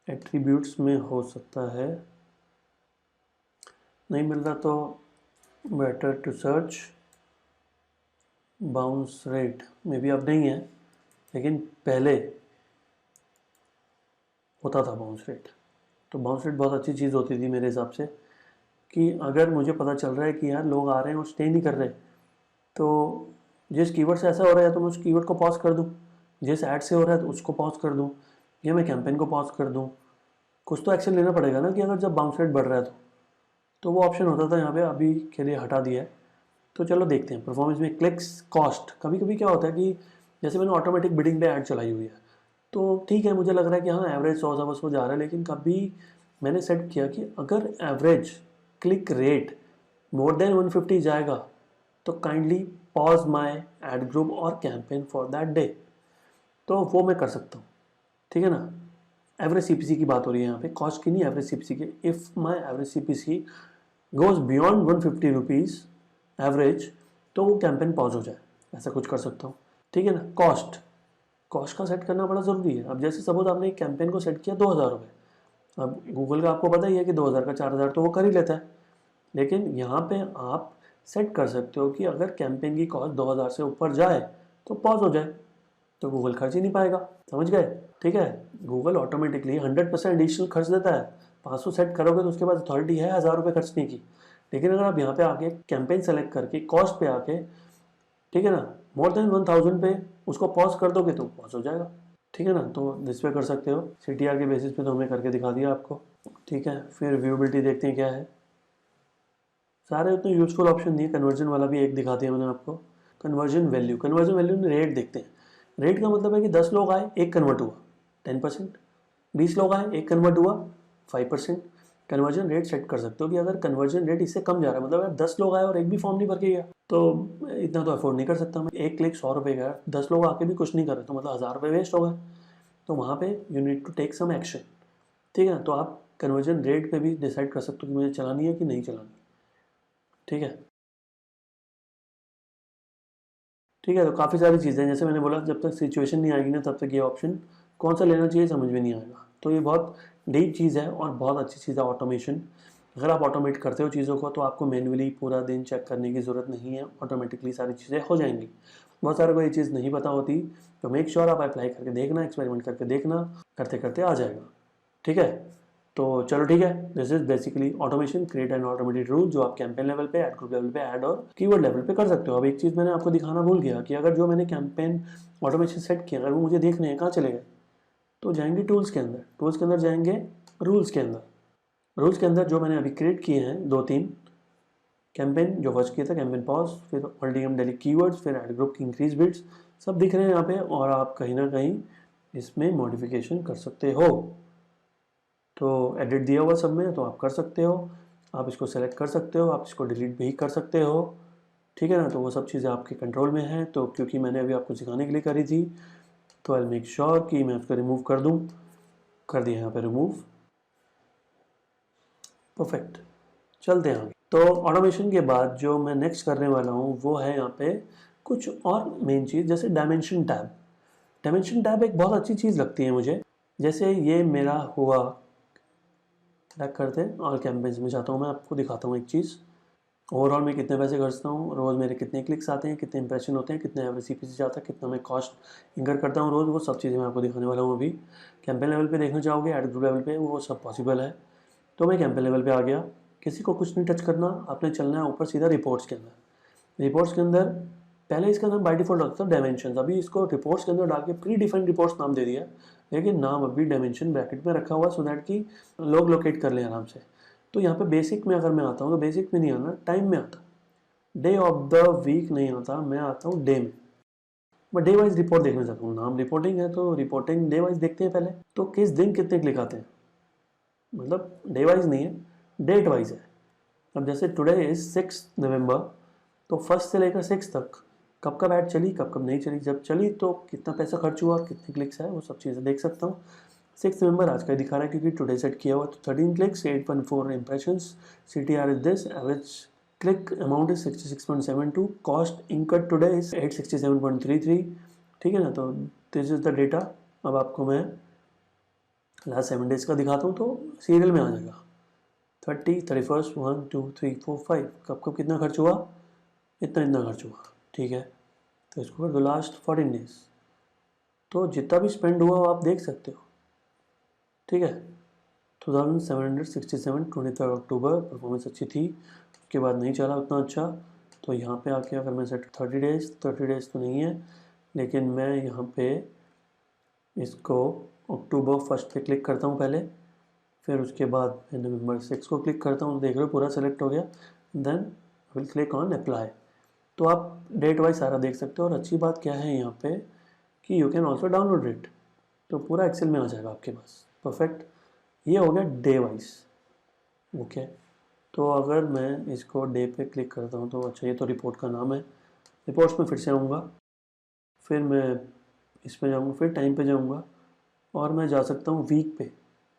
एट्रीब्यूट्स में हो सकता है, नहीं मिल रहा तो better to search bounce rate में भी अब नहीं है, लेकिन पहले होता था बाउंस रेट। तो बाउंस रेट बहुत अच्छी चीज़ होती थी मेरे हिसाब से, कि अगर मुझे पता चल रहा है कि यार लोग आ रहे हैं और स्टे नहीं कर रहे, तो जिस कीवर्ड से ऐसा हो रहा है तो मैं उस कीवर्ड को पॉज कर दूँ, जिस ऐड से हो रहा है तो उसको पॉज कर दूँ, या मैं कैंपेन को पॉज कर दूँ। कुछ तो एक्शन लेना पड़ेगा ना, कि अगर जब बाउंस रेट बढ़ रहा है तो वो ऑप्शन होता था यहाँ पे, अभी के लिए हटा दिया है। तो चलो देखते हैं परफॉर्मेंस में क्लिक्स कॉस्ट। कभी कभी क्या होता है कि जैसे मैंने ऑटोमेटिक बिडिंग पे ऐड चलाई हुई है, तो ठीक है मुझे लग रहा है कि हाँ एवरेज 100 जा रहा है, लेकिन कभी मैंने सेट किया कि अगर average click rate more than 150 जाएगा तो kindly pause my ad group और कैंपेन फॉर दैट डे। तो वो मैं कर सकता हूँ, ठीक है ना। एवरेज CPC की बात हो रही है यहाँ पे, कॉस्ट की नहीं, एवरेज CPC की। If my average CPC goes beyond 150 rupees average, तो वो कैंपेन पॉज हो जाए, ऐसा कुछ कर सकता हूँ, ठीक है ना। कॉस्ट, कॉस्ट का सेट करना बड़ा ज़रूरी है। अब जैसे सपोज आपने एक कैंपेन को सेट किया 2000 रुपये, अब गूगल का आपको पता ही है कि 2000 का 4000 तो वो कर ही लेता है, लेकिन यहाँ पे आप सेट कर सकते हो कि अगर कैंपेन की कॉस्ट 2000 से ऊपर जाए तो पॉज हो जाए, तो गूगल खर्च ही नहीं पाएगा, समझ गए, ठीक है। गूगल ऑटोमेटिकली 100% एडिशनल खर्च देता है। 500 सेट करोगे तो उसके पास अथॉरिटी है 1000 रुपये खर्चने की। लेकिन अगर आप यहाँ पे आके कैंपेन सेलेक्ट करके कॉस्ट पे आके, ठीक है ना, मोर देन 1000 पे उसको पॉज कर दोगे तो पॉज हो जाएगा, ठीक है ना। तो दिस पे कर सकते हो, CTR के बेसिस पे तो हमने करके दिखा दिया आपको, ठीक है। फिर व्यूबिलिटी देखते हैं क्या है। सारे उतने यूजफुल ऑप्शन नहीं है, कन्वर्जन वाला भी एक दिखा दिया मैंने आपको। कन्वर्जन वैल्यू, कन्वर्जन वैल्यू में रेट देखते हैं। रेट का मतलब है कि 10 लोग आए, एक कन्वर्ट हुआ 10%, 20 लोग आए, एक कन्वर्ट हुआ 5%। कन्वर्जन रेट सेट कर सकते हो कि अगर कन्वर्जन रेट इससे कम जा रहा है, मतलब यार 10 लोग आए और एक भी फॉर्म नहीं भर के गया, तो इतना तो अफोर्ड नहीं कर सकता मैं। एक क्लिक 100 रुपये का, 10 लोग आके भी कुछ नहीं कर रहे तो मतलब 1000 रुपये वेस्ट हो गए। तो वहाँ पे you need to take some action, ठीक है ना। तो आप कन्वर्जन रेट पे भी डिसाइड कर सकते हो कि मुझे चलानी है कि नहीं चलानी। ठीक है, ठीक है। तो काफ़ी सारी चीज़ें, जैसे मैंने बोला, जब तक सिचुएशन नहीं आएगी ना तब तक ये ऑप्शन कौन सा लेना चाहिए समझ में नहीं आएगा। तो ये बहुत डीप चीज़ है और बहुत अच्छी चीज़ है ऑटोमेशन। अगर आप ऑटोमेट करते हो चीज़ों को तो आपको मैन्युअली पूरा दिन चेक करने की ज़रूरत नहीं है, ऑटोमेटिकली सारी चीज़ें हो जाएंगी। बहुत सारे को ये चीज़ नहीं पता होती, तो मेक श्योर आप अप्लाई करके देखना, एक्सपेरिमेंट करके देखना, करते करते आ जाएगा। ठीक है, तो चलो ठीक है। This is basically automation, create an automated rule जो आप कैंपेन लेवल पे, एड ग्रुप लेवल पे, ऐड और कीवर्ड लेवल पे कर सकते हो। अब एक चीज़ मैंने आपको दिखाना भूल गया कि अगर जो मैंने कैंपेन ऑटोमेशन सेट किया अगर वो मुझे देखने हैं, कहाँ चले गए, तो जाएंगे टूल्स के अंदर, टूल्स के अंदर जाएंगे, रूल्स के अंदर, रूल्स के अंदर जो मैंने अभी क्रिएट किए हैं 2-3 कैंपेन जो फर्स्ट किया था, कैंपेन पॉज, फिर ऑलडीएम डेली कीवर्ड्स, फिर एड ग्रुप की इंक्रीज बिट्स, सब दिख रहे हैं यहाँ पे, और आप कहीं ना कहीं इसमें मॉडिफिकेशन कर सकते हो। तो एडिट दिया हुआ सब में, तो आप कर सकते हो, आप इसको सेलेक्ट कर सकते हो, आप इसको डिलीट भी कर सकते हो। ठीक है ना, तो वो सब चीज़ें आपके कंट्रोल में हैं। तो क्योंकि मैंने अभी आपको सिखाने के लिए करी थी, तो आई मेक श्योर कि मैं उसको रिमूव कर दूँ। कर दिया यहाँ पे रिमूव, परफेक्ट। चलते हैं आगे। तो ऑटोमेशन के बाद जो मैं नेक्स्ट करने वाला हूँ वो है यहाँ पे कुछ और मेन चीज़, जैसे डायमेंशन टैब। डायमेंशन टैब एक बहुत अच्छी चीज़ लगती है मुझे। जैसे ये मेरा हुआ, ट्रैक करते हैं और कैंपेन्स में जाता हूँ, मैं आपको दिखाता हूँ एक चीज़। ओवरऑल मैं कितने पैसे खर्चता हूँ रोज़, मेरे कितने क्लिक्स आते हैं, कितने इंप्रेशन होते हैं, कितने एवरेज CPC जाता है, कितना मैं कॉस्ट इंकर करता हूँ रोज़, वो सब चीज़ें मैं आपको दिखाने वाला हूँ अभी। कैंपेन लेवल पे देखना चाहोगे, एड ग्रुप लेवल पे, वो सब पॉसिबल है। तो मैं कैंपेन लेवल पे आ गया, किसी को कुछ नहीं टच करना, आपने चलना है ऊपर सीधा रिपोर्ट्स के अंदर। रिपोर्ट्स के अंदर पहले इसका नाम बाय डिफॉल्ट होता था डायमेंशन, अभी इसको रिपोर्ट्स के अंदर डाल के प्री डिफाइंड रिपोर्ट्स नाम दे दिया, लेकिन नाम अभी डायमेंशन ब्रैकेट में रखा हुआ, सो दैट कि लोग लोकेट कर लें आराम से। तो यहाँ पे बेसिक में अगर मैं आता हूँ तो बेसिक में नहीं आना, टाइम में आता, डे ऑफ द वीक नहीं आता, मैं आता हूँ डे में। मैं डे वाइज रिपोर्ट देखना चाहता हूँ, नाम रिपोर्टिंग है तो रिपोर्टिंग डे वाइज देखते हैं पहले। तो किस दिन कितने क्लिक आते हैं, मतलब डे वाइज नहीं है, डेट वाइज है। अब जैसे टुडे इज 6 नवंबर, तो फर्स्ट से लेकर 6 तक कब कब ऐड चली, कब कब नहीं चली, जब चली तो कितना पैसा खर्च हुआ, कितने क्लिक्स है, वो सब चीज़ें देख सकता हूँ। 6 नवंबर आज का दिखा रहा है क्योंकि टुडे सेट किया हुआ, तो 13 clicks, 8.4 impressions, CTR is this, average click amount is 66.72, cost इनकट today is 867.33। ठीक है ना, तो दिस इज द डेटा। अब आपको मैं लास्ट 7 डेज का दिखाता हूँ, तो सीरियल में आ जाएगा 30, 31, 1, 2, 3, 4, 5, कब कब कितना खर्च हुआ, इतना इतना खर्च हुआ। ठीक है, तो इसको कर दो लास्ट 14 डेज, तो जितना भी स्पेंड हुआ वो आप देख सकते हो। ठीक है, 2767, 23 अक्टूबर, परफॉर्मेंस अच्छी थी, उसके बाद नहीं चला उतना अच्छा। तो यहाँ पे आके अगर मैं सेट 30 डेज तो नहीं है, लेकिन मैं यहाँ पे इसको अक्टूबर 1 पे क्लिक करता हूँ पहले, फिर उसके बाद मैं नवंबर 6 को क्लिक करता हूँ, देख रहे हो पूरा सेलेक्ट हो गया। Then will click on apply, तो आप डेट वाइज सारा देख सकते हो। और अच्छी बात क्या है यहाँ पे कि you can also download it, तो पूरा एक्सेल में आ जाएगा आपके पास, परफेक्ट। ये हो गया डे वाइज। ओके, तो अगर मैं इसको डे पे क्लिक करता हूँ तो अच्छा, ये तो रिपोर्ट का नाम है, रिपोर्ट्स में फिर से आऊँगा, फिर मैं इस पे जाऊँगा, फिर टाइम पे जाऊँगा, और मैं जा सकता हूँ वीक पे,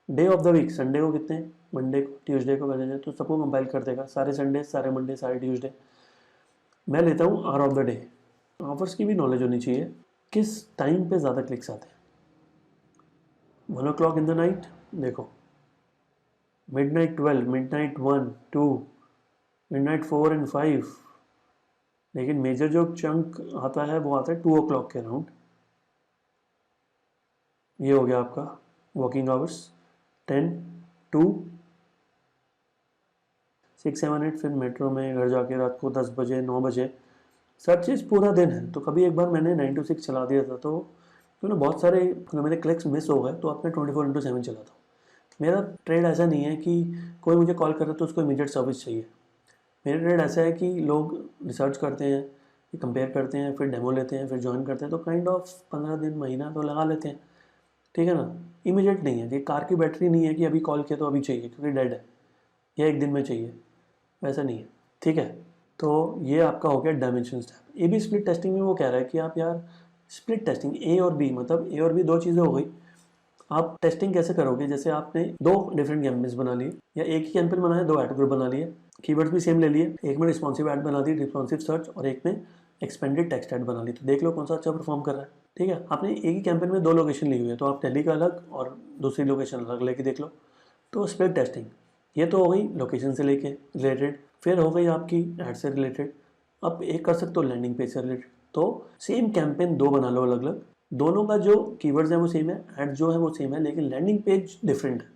day of the week, Sunday को कितने, मंडे को, ट्यूसडे को, वेडनेसडे, तो सबको कंपाइल कर देगा, सारे संडे, सारे मंडे, सारे ट्यूसडे। मैं लेता हूँ hour of the day, hours की भी नॉलेज होनी चाहिए, किस टाइम पे ज़्यादा क्लिक्स आते हैं। 1 o'clock इन द नाइट, देखो मिडनाइट 12, मिडनाइट 1, 2, मिडनाइट 4 एंड 5, लेकिन मेजर जो चंक आता है वो आता है 2 o'clock के अराउंड। ये हो गया आपका वर्किंग आवर्स, 10, 2, 6, 7, 8, फिर मेट्रो में घर जाके रात को 10 बजे, 9 बजे, सब चीज़ पूरा दिन है। तो कभी एक बार मैंने 9 to 6 चला दिया था, तो ना बहुत सारे मेरे क्लिक्स मिस हो गए, तो अब मैं 24/7 चलाता हूँ। मेरा ट्रेड ऐसा नहीं है कि कोई मुझे कॉल कर रहा है तो उसको इमीडिएट सर्विस चाहिए। मेरा ट्रेड ऐसा है कि लोग रिसर्च करते हैं, कंपेयर करते हैं, फिर डेमो लेते हैं, फिर ज्वाइन करते हैं, तो काइंड ऑफ 15 दिन, महीना तो लगा लेते हैं। ठीक है ना, इमीडिएट नहीं है, ये कार की बैटरी नहीं है कि अभी कॉल किया तो अभी चाहिए क्योंकि डेड है, या एक दिन में चाहिए, वैसा नहीं है। ठीक है, तो ये आपका हो गया dimension step. A B split testing में वो कह रहा है कि आप यार स्प्लिट टेस्टिंग ए और बी, मतलब ए और बी दो चीज़ें हो गई, आप टेस्टिंग कैसे करोगे, जैसे आपने 2 डिफरेंट कैंपेन्स बना लिए या एक ही कैंपेन बनाया, 2 ऐड ग्रुप बना लिए, कीवर्ड्स भी सेम ले लिए, एक में रिस्पॉन्सिव ऐड बना दी, रिस्पॉन्सिव सर्च, और एक में एक्सपेंडेड टेक्स्ट ऐड बना ली। तो देख लो कौन सा अच्छा परफॉर्म कर रहा है। ठीक है, आपने एक ही कैंपेन में 2 लोकेशन ली हुई है, तो आप दिल्ली का अलग और दूसरी लोकेशन अलग लेके देख लो। तो स्प्लिट टेस्टिंग, ये तो हो गई लोकेशन से लेके रिलेटेड। फिर हो गई आपकी ऐड से रिलेटेड। अब एक कर सकते हो लैंडिंग पेज से रिलेटेड। तो सेम कैंपेन 2 बना लो अलग अलग, दोनों का जो कीवर्ड्स है वो सेम है, ऐड जो है वो सेम है, लेकिन लैंडिंग पेज डिफरेंट है,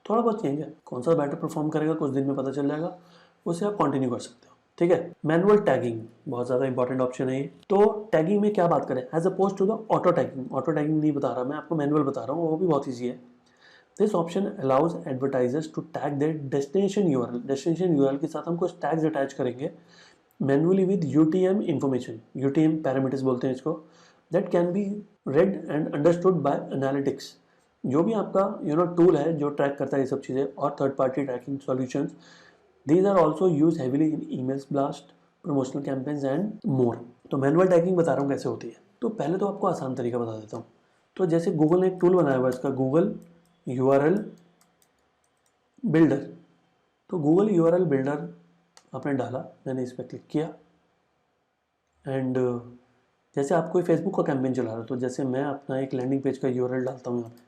थोड़ा बहुत चेंज है। कौन सा बेटर परफॉर्म करेगा कुछ दिन में पता चल जाएगा, उससे आप कंटिन्यू कर सकते हो। ठीक है, मैनुअल टैगिंग बहुत ज़्यादा इंपॉर्टेंट ऑप्शन है ये। तो टैगिंग में क्या बात करें, as opposed to the auto tagging. Auto tagging नहीं बता रहा मैं आपको, मैनुअल बता रहा हूँ, वो भी बहुत ईजी है। This option allows advertisers to tag their destination URL. Destination URL के साथ हम कुछ टैग्स अटैच करेंगे manually with UTM information, UTM parameters बोलते हैं इसको, that can be read and understood by analytics. जो भी आपका टूल है जो ट्रैक करता है ये सब चीज़ें, और third party tracking solutions, these are also use heavily in emails blast, promotional campaigns and more. तो मैनुअल टैगिंग बता रहा हूँ कैसे होती है। तो पहले तो आपको आसान तरीका बता देता हूँ। तो जैसे गूगल ने एक टूल बनाया हुआ है इसका, गूगल यूआरएल बिल्डर। तो गूगल यूआरएल बिल्डर आपने डाला, मैंने इस पर क्लिक किया, एंड जैसे आप कोई फेसबुक का कैंपेन चला रहे हो, तो जैसे मैं अपना एक लैंडिंग पेज का यूआरएल डालता हूँ यहाँ पे,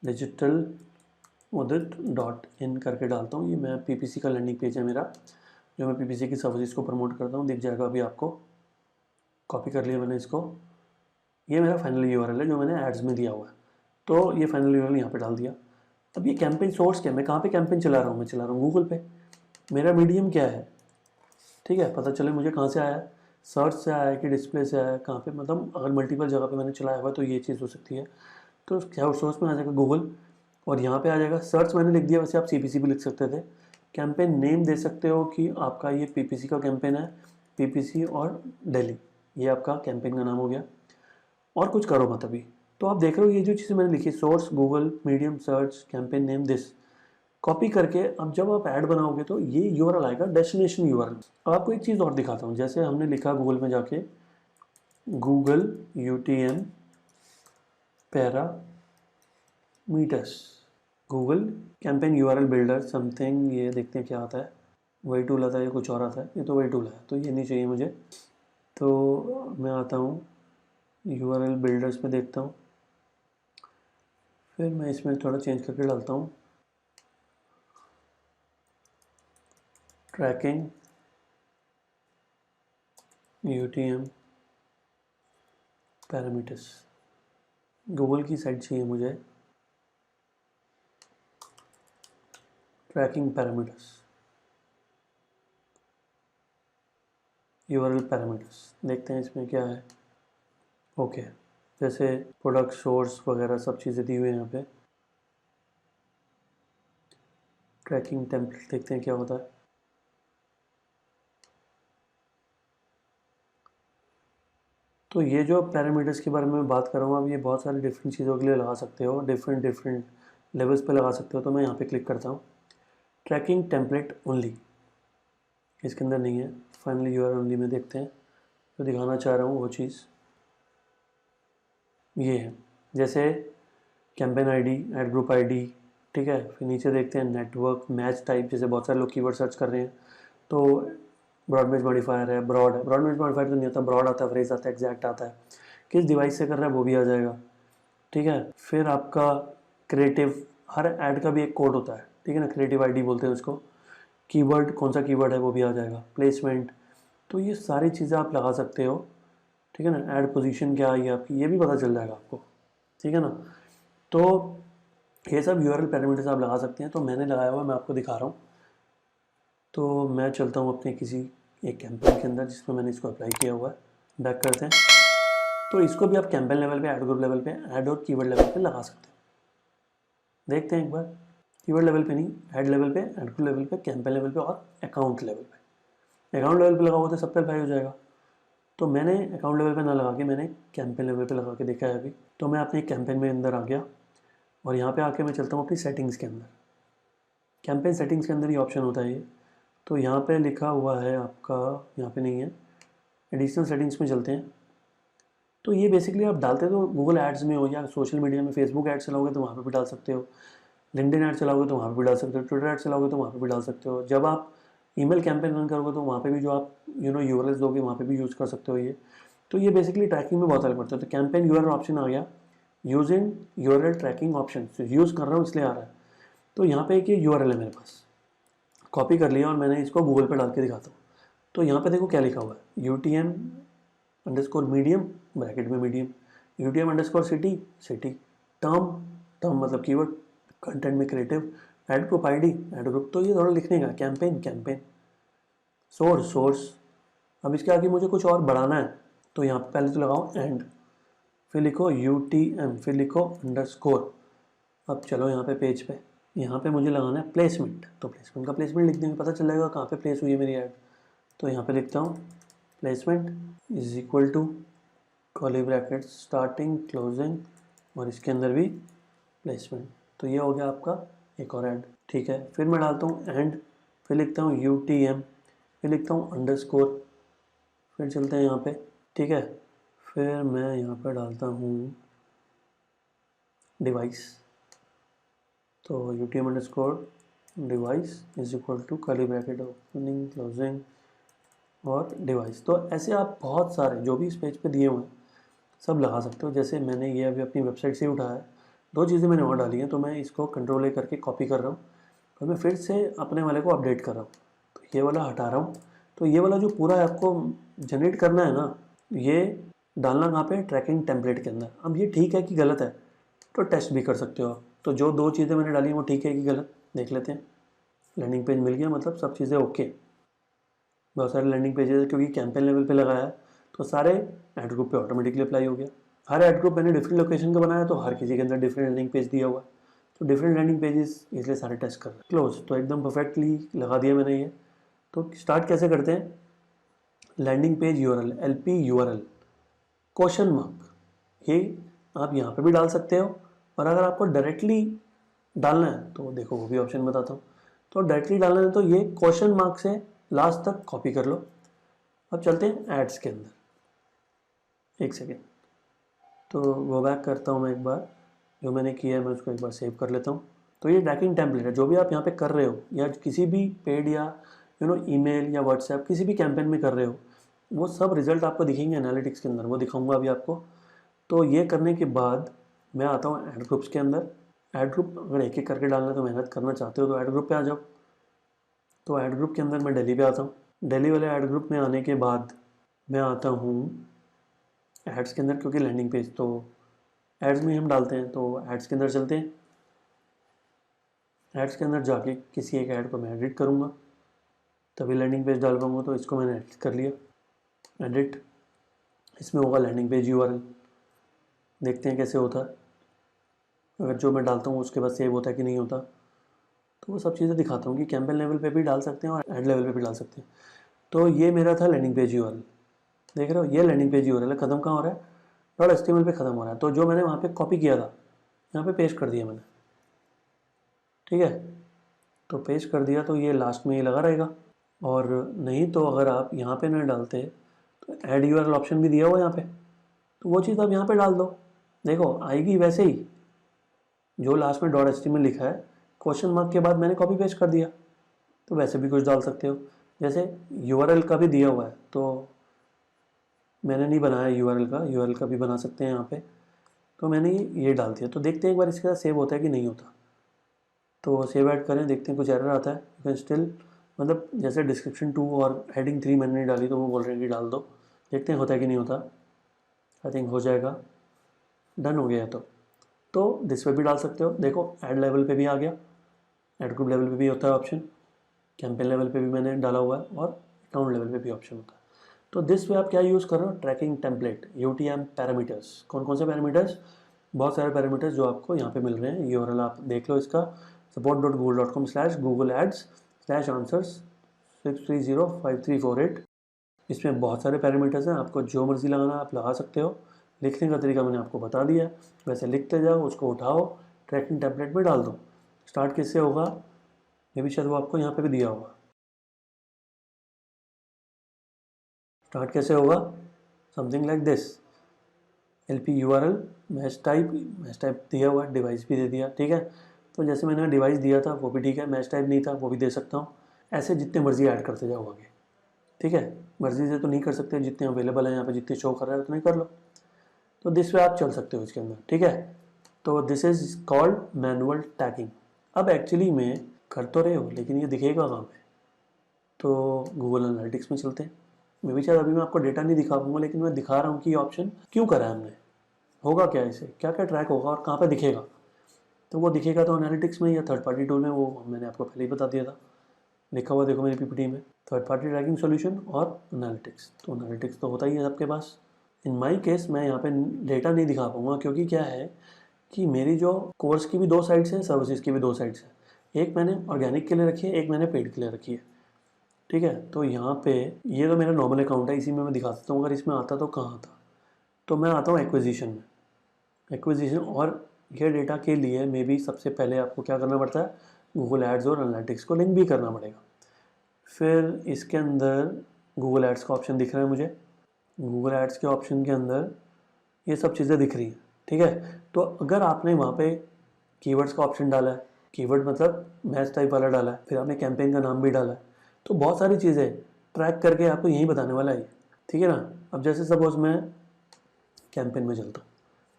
digitaludik.in करके डालता हूँ। ये मैं पीपीसी का लैंडिंग पेज है मेरा, जो मैं पीपीसी की सर्विस को प्रमोट करता हूँ, दिख जाएगा अभी आपको। कॉपी कर लिया मैंने इसको, ये मेरा फाइनल यूआरएल है जो मैंने एड्स में दिया हुआ है। तो ये फाइनल यूआरएल यहाँ पे डाल दिया। अब ये कैंपेन सोर्स क्या है, मैं कहाँ पे कैंपेन चला रहा हूँ, मैं चला रहा हूँ गूगल पे। मेरा मीडियम क्या है, ठीक है, पता चले मुझे कहाँ से आया है, सर्च से आया है कि डिस्प्ले से आया है, कहाँ पे, मतलब अगर मल्टीपल जगह पे मैंने चलाया हुआ तो ये चीज़ हो सकती है। तो क्या सोर्स में आ जाएगा गूगल, और यहाँ पे आ जाएगा सर्च, मैंने लिख दिया, वैसे आप सीपीसी भी लिख सकते थे। कैंपेन नेम दे सकते हो कि आपका ये पीपीसी का कैंपेन है, पीपीसी और दिल्ली, ये आपका कैंपेन का नाम हो गया। और कुछ करो मत अभी। तो आप देख रहे हो ये जो चीज़ें मैंने लिखी, source Google, medium search, campaign name, this, copy करके अब जब आप ऐड बनाओगे तो ये यूआरएल आएगा डेस्टिनेशन यूआरएल। अब आपको एक चीज़ और दिखाता हूँ, जैसे हमने लिखा गूगल में जाके Google UTM parameters, Google campaign URL builder something, ये देखते हैं क्या आता है। वही टूल आता है या कुछ और आता है, ये तो वही टूल है, तो ये नहीं चाहिए मुझे। तो मैं आता हूँ यूआरएल बिल्डर्स में, देखता हूँ, फिर मैं इसमें थोड़ा चेंज करके डालता हूँ ट्रैकिंग यूटीएम पैरामीटर्स। गूगल की साइट चाहिए मुझे, ट्रैकिंग पैरामीटर्स, यूआरएल पैरामीटर्स, देखते हैं इसमें क्या है। ओके, जैसे प्रोडक्ट सोर्स वगैरह सब चीज़ें दी हुई हैं यहाँ पे। ट्रैकिंग टेम्पलेट देखते हैं क्या होता है। तो ये जो पैरामीटर्स के बारे में बात कर रहा हूँ, अब ये बहुत सारी डिफरेंट चीज़ों के लिए लगा सकते हो, डिफरेंट डिफरेंट लेवल्स पे लगा सकते हो। तो मैं यहाँ पे क्लिक करता हूँ, ट्रैकिंग टेम्पलेट ओनली, इसके अंदर नहीं है, फाइनली यूआरएल ओनली में देखते हैं। तो दिखाना चाह रहा हूँ वो चीज़ ये है, जैसे campaign ID, add group ID, ठीक है। फिर नीचे देखते हैं नेटवर्क मैच टाइप, जैसे बहुत सारे लोग कीवर्ड सर्च कर रहे हैं, तो ब्रॉड बेस मॉडिफायर है, ब्रॉड है, ब्रॉड बेस मॉडिफायर तो नहीं आता, ब्रॉड आता है, फ्रेज आता है, एग्जैक्ट आता है, किस डिवाइस से कर रहा है वो भी आ जाएगा, ठीक है। फिर आपका क्रिएटिव, हर ऐड का भी एक कोड होता है, ठीक है ना, क्रिएटिव आईडी बोलते हैं उसको। कीवर्ड, कौन सा कीवर्ड है वो भी आ जाएगा, प्लेसमेंट, तो ये सारी चीज़ें आप लगा सकते हो, ठीक है ना। ऐड पोजीशन क्या आई है आपकी, ये भी पता चल जाएगा आपको, ठीक है ना। तो ये सब यूआरएल पैरामीटर्स आप लगा सकते हैं। तो मैंने लगाया हुआ है, मैं आपको दिखा रहा हूँ। तो मैं चलता हूँ अपने किसी एक कैंपेन के अंदर जिसमें मैंने इसको अप्लाई किया हुआ है, बैक करते हैं। तो इसको भी आप कैंपेन लेवल पे, ऐड ग्रुप लेवल पे, ऐड और कीवर्ड लेवल पे लगा सकते हैं। देखते हैं एक बार, कीवर्ड लेवल पे नहीं, ऐड लेवल पे, ऐड ग्रुप लेवल पे, कैंपेन लेवल पे और अकाउंट लेवल पे। अकाउंट लेवल पे लगा हुआ तो सब पे अप्लाई हो जाएगा। तो मैंने अकाउंट लेवल पे ना लगा के मैंने कैंपेन लेवल पे लगा के देखा है अभी। तो मैं अपने कैंपेन में अंदर आ गया, और यहाँ पे आके मैं चलता हूँ अपनी सेटिंग्स के अंदर। कैंपेन सेटिंग्स के अंदर ही ऑप्शन होता है ये। तो यहाँ पे लिखा हुआ है आपका, यहाँ पे नहीं है, एडिशनल सेटिंग्स में चलते हैं। तो ये बेसिकली आप डालते तो गूगल एड्स में हो या सोशल मीडिया में, फेसबुक एड चलाओगे तो वहाँ पे भी डाल सकते हो, लिंक्डइन ऐड चलाओगे तो वहाँ पे भी डाल सकते हो, ट्विटर ऐड चलाओगे तो वहाँ पे भी डाल सकते हो। जब आप ईमेल कैंपेन रन करोगे तो वहाँ पे भी जो आप यूआरएल्स दोगे वहाँ पे भी यूज़ कर सकते हो ये। तो ये बेसिकली ट्रैकिंग में बहुत हेल्प करता है। तो कैंपेन यूआरएल ऑप्शन आ गया, using URL tracking option, use कर रहा हूँ इसलिए आ रहा है। तो यहाँ पे एक ये यूआरएल है मेरे पास, कॉपी कर लिया और मैंने इसको गूगल पे डाल के दिखाता हूँ। तो यहाँ पे देखो क्या लिखा हुआ है, UTM_medium ब्रैकेट में medium, UTM_city city, term term मतलब कीवर्ड, कंटेंट में creative, ad group ID ad group, तो ये थोड़ा लिखने का, कैंपेन कैंपेन, सोर्स सोर्स। अब इसके आगे मुझे कुछ और बढ़ाना है तो यहाँ पे पहले तो लगाओ एंड, फिर लिखो UTM, फिर लिखो अंडरस्कोर। अब चलो यहाँ पे पेज पे, यहाँ पे मुझे लगाना है प्लेसमेंट, तो प्लेसमेंट का प्लेसमेंट लिख देंगे, पता चल जाएगा कहाँ पे प्लेस हुई है मेरी ऐड। तो यहाँ पे लिखता हूँ placement is equal to curly bracket starting closing और इसके अंदर भी प्लेसमेंट। तो ये हो गया आपका एक और ऐड, ठीक है। फिर मैं डालता हूँ एंड, फिर लिखता हूँ UTM, फिर लिखता हूँ अंडरस्कोर, फिर चलते हैं यहाँ पे, ठीक है। फिर मैं यहाँ पर डालता हूँ डिवाइस, तो UTM device is equal to curly bracket opening closing और डिवाइस। तो ऐसे आप बहुत सारे जो भी इस पेज पे दिए हुए हैं सब लगा सकते हो। जैसे मैंने ये अभी अपनी वेबसाइट से उठाया है, दो चीज़ें मैंने और डाली हैं, तो मैं इसको कंट्रोल ए करके कॉपी कर रहा हूँ और मैं फिर से अपने वाले को अपडेट कर रहा हूँ। तो ये वाला हटा रहा हूँ, तो ये वाला जो पूरा आपको जनरेट करना है ना, ये डालना कहाँ पे, ट्रैकिंग टेम्पलेट के अंदर। अब ये ठीक है कि गलत है तो टेस्ट भी कर सकते हो आप। तो जो दो चीज़ें मैंने डाली हैं वो ठीक है कि गलत, देख लेते हैं। लैंडिंग पेज मिल गया, मतलब सब चीज़ें ओके। बहुत सारे लैंडिंग पेजेस क्योंकि कैंपेन लेवल पे लगाया है तो सारे ऐड ग्रुप पे ऑटोमेटिकली अप्लाई हो गया। हर ऐड ग्रुप मैंने डिफरेंट लोकेशन का बनाया तो हर किसी के अंदर डिफरेंट लैंडिंग पेज दिया हुआ है, तो डिफरेंट लैंडिंग पेजेस इसलिए सारे टेस्ट कर रहे हैं। क्लोज, तो एकदम परफेक्टली लगा दिया मैंने ये। तो स्टार्ट कैसे करते हैं, landing page URL LP URL question mark, ये आप यहाँ पे भी डाल सकते हो। और अगर आपको डायरेक्टली डालना है तो देखो वो भी ऑप्शन बताता हूँ। तो डायरेक्टली डालना है तो ये क्वेश्चन मार्क से लास्ट तक कॉपी कर लो। अब चलते हैं एड्स के अंदर, एक सेकेंड, तो गो बैक करता हूँ मैं एक बार, जो मैंने किया है मैं उसको एक बार सेव कर लेता हूँ। तो ये ट्रैकिंग टेम्पलेट है, जो भी आप यहाँ पे कर रहे हो या किसी भी पेड या ईमेल या व्हाट्सएप किसी भी कैंपेन में कर रहे हो, वो सब रिजल्ट आपको दिखेंगे एनालिटिक्स के अंदर, वो दिखाऊंगा अभी आपको। तो ये करने के बाद मैं आता हूँ ऐड ग्रुप्स के अंदर। ऐड ग्रुप अगर एक एक करके डालना है तो मेहनत करना चाहते हो तो ऐड ग्रुप पे आ जाओ। तो ऐड ग्रुप के अंदर मैं दिल्ली पे आता हूँ। दिल्ली वाले ऐड ग्रुप में आने के बाद मैं आता हूँ एड्स के अंदर, क्योंकि लैंडिंग पेज तो एड्स में हम डालते हैं, तो एड्स के अंदर चलते हैं। एड्स के अंदर जाके किसी एक ऐड को मैं एडिट करूँगा तभी लैंडिंग पेज डाल पाऊँगा, तो इसको मैंने एडिट कर लिया। एडिट, इसमें होगा लैंडिंग पेज URL, देखते हैं कैसे होता है। अगर जो मैं डालता हूँ उसके बाद सेव होता है कि नहीं होता, तो वो सब चीज़ें दिखाता हूँ कि कैंपेन लेवल पे भी डाल सकते हैं और एड लेवल पे भी डाल सकते हैं। तो ये मेरा था लैंडिंग पेज URL, देख रहे हो ये लैंडिंग पेज URL है, ख़त्म कहाँ हो रहा है, .html पे ख़त्म हो रहा है। तो जो मैंने वहाँ पे कॉपी किया था यहाँ पे पेस्ट कर दिया मैंने, ठीक है। तो पेस्ट कर दिया तो ये लास्ट में ये लगा रहेगा। और नहीं तो अगर आप यहाँ पे न डालते तो ऐड URL ऑप्शन भी दिया हुआ यहाँ पे, तो वो चीज़ आप यहाँ पे डाल दो, देखो आएगी वैसे ही। जो लास्ट में .html लिखा है क्वेश्चन मार्क के बाद मैंने कॉपी पेस्ट कर दिया, तो वैसे भी कुछ डाल सकते हो। जैसे URL का भी दिया हुआ है, तो मैंने नहीं बनाया URL का भी बना सकते हैं यहाँ पे, तो मैंने ये डाल दिया। तो देखते हैं एक बार इसके साथ सेव होता है कि नहीं होता। तो सेव ऐड करें, देखते हैं कुछ एरर आता है। यू कैन स्टिल, मतलब जैसे डिस्क्रिप्शन 2 और हेडिंग 3 मैंने नहीं डाली तो वो बोल रहे हैं कि डाल दो, देखते हैं होता है कि नहीं होता। आई थिंक हो जाएगा, डन हो गया है। तो दिस पे भी डाल सकते हो, देखो ऐड लेवल पे भी आ गया, ऐड ग्रुप लेवल पे भी होता है ऑप्शन, कैंपेन लेवल पे भी मैंने डाला हुआ है और अकाउंट लेवल पे भी ऑप्शन होता है। तो दिस पे आप क्या यूज़ कर रहे हो, ट्रैकिंग टेम्पलेट UTM पैरामीटर्स। कौन कौन से पैरामीटर्स, बहुत सारे पैरामीटर्स जो आपको यहाँ पे मिल रहे हैं। URL आप देख लो इसका, support.google.com/google_ads/answers6305348। इसमें बहुत सारे पैरामीटर्स हैं, आपको जो मर्जी लगाना आप लगा सकते हो। लिखने का तरीका मैंने आपको बता दिया, वैसे लिखते जाओ, उसको उठाओ, ट्रैकिंग टेम्पलेट में डाल दो। स्टार्ट कैसे होगा ये भी शायद वो आपको यहाँ पे भी दिया होगा। स्टार्ट कैसे होगा, something like this, LP URL, match type दिया हुआ, डिवाइस भी दे दिया, ठीक है। तो जैसे मैंने डिवाइस दिया था वो भी ठीक है, मैच टाइप नहीं था वो भी दे सकता हूँ। ऐसे जितने मर्जी ऐड करते जाओ आगे, ठीक है। मर्जी से तो नहीं कर सकते, जितने अवेलेबल हैं यहाँ पे, जितने शो कर रहा है उतने कर लो। तो दिस वे आप चल सकते हो इसके अंदर, ठीक है। तो this is called manual tagging. अब एक्चुअली में कर तो रहे हो लेकिन ये दिखेगा कहाँ पे? तो गूगल एनालिटिक्स में चलते हैं। मैं भी शायद अभी मैं आपको डेटा नहीं दिखा पाऊंगा, लेकिन मैं दिखा रहा हूँ कि ये ऑप्शन क्यों करा है हमने, होगा क्या इसे, क्या क्या ट्रैक होगा और कहाँ पे दिखेगा। तो वो दिखेगा तो एनालिटिक्स में या थर्ड पार्टी टूल में, वो मैंने आपको पहले ही बता दिया था, लिखा हुआ देखो मेरी पीपीटी में, थर्ड पार्टी ट्रैकिंग सॉल्यूशन और एनालिटिक्स। तो एनालिटिक्स तो होता ही है सबके पास। इन माई केस मैं यहाँ पे डेटा नहीं दिखा पाऊंगा, क्योंकि क्या है कि मेरी जो कोर्स की भी दो साइड्स हैं, सर्विसेज की भी दो साइड्स हैं। एक मैंने ऑर्गेनिक के लिए रखी है, एक मैंने पेड के लिए रखी है, ठीक है। तो यहाँ पे ये तो मेरा नॉर्मल अकाउंट है, इसी में मैं दिखा सकता हूँ। अगर इसमें आता तो कहाँ आता, तो मैं आता हूँ एक्विजिशन में। एक्विजिशन और ये डेटा के लिए मे बी सबसे पहले आपको क्या करना पड़ता है, गूगल एड्स और एनालिटिक्स को लिंक भी करना पड़ेगा। फिर इसके अंदर गूगल एड्स का ऑप्शन दिख रहा है मुझे, गूगल एड्स के ऑप्शन के अंदर ये सब चीज़ें दिख रही हैं, ठीक है। तो अगर आपने वहाँ पे कीवर्ड्स का ऑप्शन डाला है, कीवर्ड मतलब मैच टाइप वाला डाला है, फिर आपने कैंपेन का नाम भी डाला है, तो बहुत सारी चीज़ें ट्रैक करके आपको यही बताने वाला है, ठीक है ना। अब जैसे सपोज मैं कैंपेन में चलता हूँ,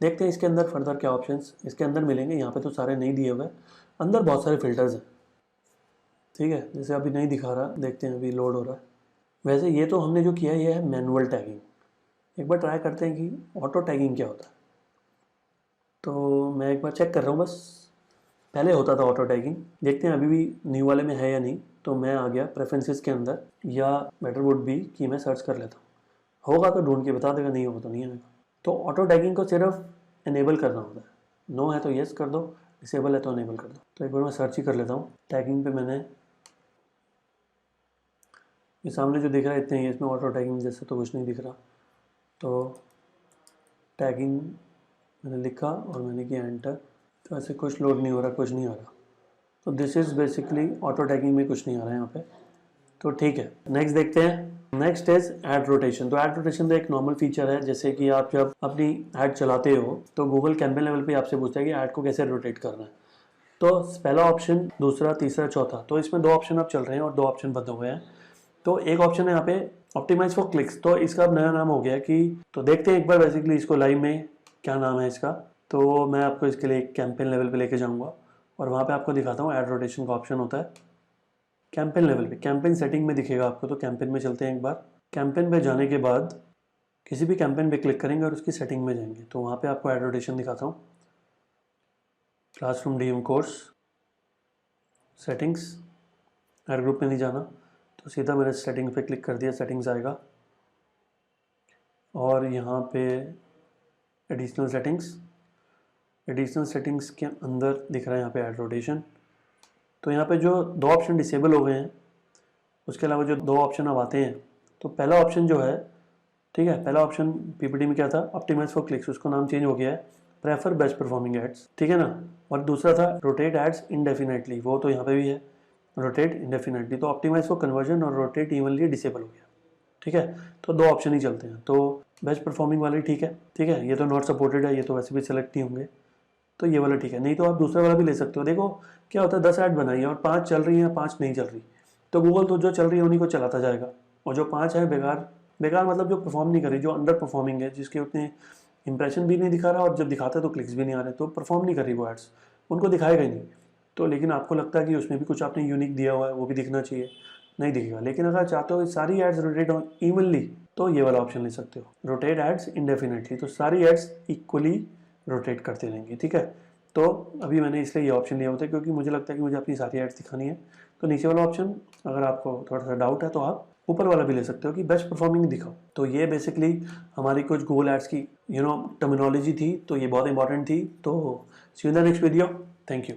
देखते हैं इसके अंदर फर्दर क्या ऑप्शंस इसके अंदर मिलेंगे। यहाँ पे तो सारे नहीं दिए हुए, अंदर बहुत सारे फिल्टर्स हैं, ठीक है। जैसे अभी नहीं दिखा रहा, देखते हैं अभी लोड हो रहा है। वैसे ये तो हमने जो किया ये है मैनुअल टैगिंग। एक बार ट्राई करते हैं कि ऑटो टैगिंग क्या होता है। तो मैं एक बार चेक कर रहा हूँ बस, पहले होता था ऑटो टैगिंग, देखते हैं अभी भी न्यू वाले में है या नहीं। तो मैं आ गया प्रेफरेंसेस के अंदर, या बेटर वुड बी कि मैं सर्च कर लेता हूँ, होगा तो ढूंढ के बता देगा, नहीं होगा तो नहीं आएगा। तो ऑटो टैगिंग को सिर्फ इनेबल करना होता है, नो है तो येस कर दो, डिसेबल है तो इनेबल कर दो। तो एक बार मैं सर्च ही कर लेता हूँ टैगिंग पे। मैंने ये सामने जो दिख रहा है इतने ही, इसमें ऑटो टैगिंग जैसे तो कुछ नहीं दिख रहा। तो टैगिंग मैंने लिखा और मैंने किया एंटर, तो ऐसे कुछ लोड नहीं हो रहा, कुछ नहीं आ रहा। तो this is basically auto tagging में कुछ नहीं आ रहा है यहाँ पे, तो ठीक है। नेक्स्ट देखते हैं, नेक्स्ट इज ऐड रोटेशन। तो ऐड रोटेशन तो एक नॉर्मल फीचर है, जैसे कि आप जब अपनी ऐड चलाते हो तो गूगल कैंपेन लेवल पे आपसे पूछता है कि ऐड को कैसे रोटेट करना है। तो पहला ऑप्शन, दूसरा, तीसरा, चौथा, तो इसमें दो ऑप्शन अब चल रहे हैं और दो ऑप्शन बंद हो गए हैं। तो एक ऑप्शन है यहाँ पे ऑप्टिमाइज फॉर क्लिक्स, तो इसका अब नया नाम हो गया कि, तो देखते हैं एक बार बेसिकली इसको लाइव में क्या नाम है इसका। तो मैं आपको इसके लिए कैंपेन लेवल पे लेके जाऊंगा और वहाँ पे आपको दिखाता हूँ ऐड रोटेशन का ऑप्शन होता है कैंपेन लेवल पे, कैंपेन सेटिंग में दिखेगा आपको। तो कैंपेन में चलते हैं एक बार। कैंपेन पे जाने के बाद किसी भी कैंपेन पे क्लिक करेंगे और उसकी सेटिंग में जाएंगे, तो वहाँ पे आपको ऐड रोटेशन दिखाता हूँ। Classroom DM course, settings, add group में नहीं जाना, तो सीधा मैंने सेटिंग पे क्लिक कर दिया, सेटिंग्स आएगा और यहाँ पे एडिशनल सेटिंग्स, एडिशनल सेटिंग्स के अंदर दिख रहा है यहाँ पे ऐड रोटेशन। तो यहाँ पे जो दो ऑप्शन डिसेबल हो गए हैं, उसके अलावा जो दो ऑप्शन अब आते हैं, तो पहला ऑप्शन जो है, ठीक है, पहला ऑप्शन पीपीटी में क्या था, ऑप्टिमाइज फॉर क्लिक्स, उसको नाम चेंज हो गया है प्रेफर बेस्ट परफॉर्मिंग एड्स, ठीक है ना। और दूसरा था रोटेट एड्स इनडेफिनेटली, वो तो यहाँ पे भी है रोटेट इनडेफिनेटली। तो ऑप्टिमाइज फॉर कन्वर्जन और रोटेट इवनली डिसेबल हो गया, ठीक है। तो दो ऑप्शन ही चलते हैं, तो बेस्ट परफॉर्मिंग वाले ठीक है, ठीक है, ये तो नॉट सपोर्टेड है, ये तो वैसे भी सेलेक्ट नहीं होंगे, तो ये वाला ठीक है। नहीं तो आप दूसरा वाला भी ले सकते हो। देखो क्या होता है, 10 ऐड बनाई है और 5 चल रही हैं, 5 नहीं चल रही, तो गूगल तो जो चल रही है उन्हीं को चलाता जाएगा, और जो 5 है बेकार, बेकार मतलब जो परफॉर्म नहीं कर रही, जो अंडर परफॉर्मिंग है, जिसके उतने इंप्रेशन भी नहीं दिखा रहा और जब दिखाता है तो क्लिक्स भी नहीं आ रहे, तो परफॉर्म नहीं कर रही वो एड्स, उनको दिखाएगा ही नहीं। तो लेकिन आपको लगता है कि उसमें भी कुछ आपने यूनिक दिया हुआ है, वो भी दिखना चाहिए, नहीं दिखेगा। लेकिन अगर चाहते हो सारी एड्स रोटेट हो इवनली, तो ये वाला ऑप्शन ले सकते हो, रोटेट एड्स इंडेफिनेटली, तो सारी एड्स इक्वली रोटेट करते रहेंगे, ठीक है। तो अभी मैंने इसलिए ये ऑप्शन लिया होता है क्योंकि मुझे लगता है कि मुझे अपनी सारी एड्स दिखानी है। तो नीचे वाला ऑप्शन, अगर आपको थोड़ा सा डाउट है तो आप ऊपर वाला भी ले सकते हो कि बेस्ट परफॉर्मिंग दिखाओ। तो ये बेसिकली हमारी कुछ गूगल एड्स की टर्मिनोलॉजी थी, तो ये बहुत इंपॉर्टेंट थी। तो see you in the next video, thank you.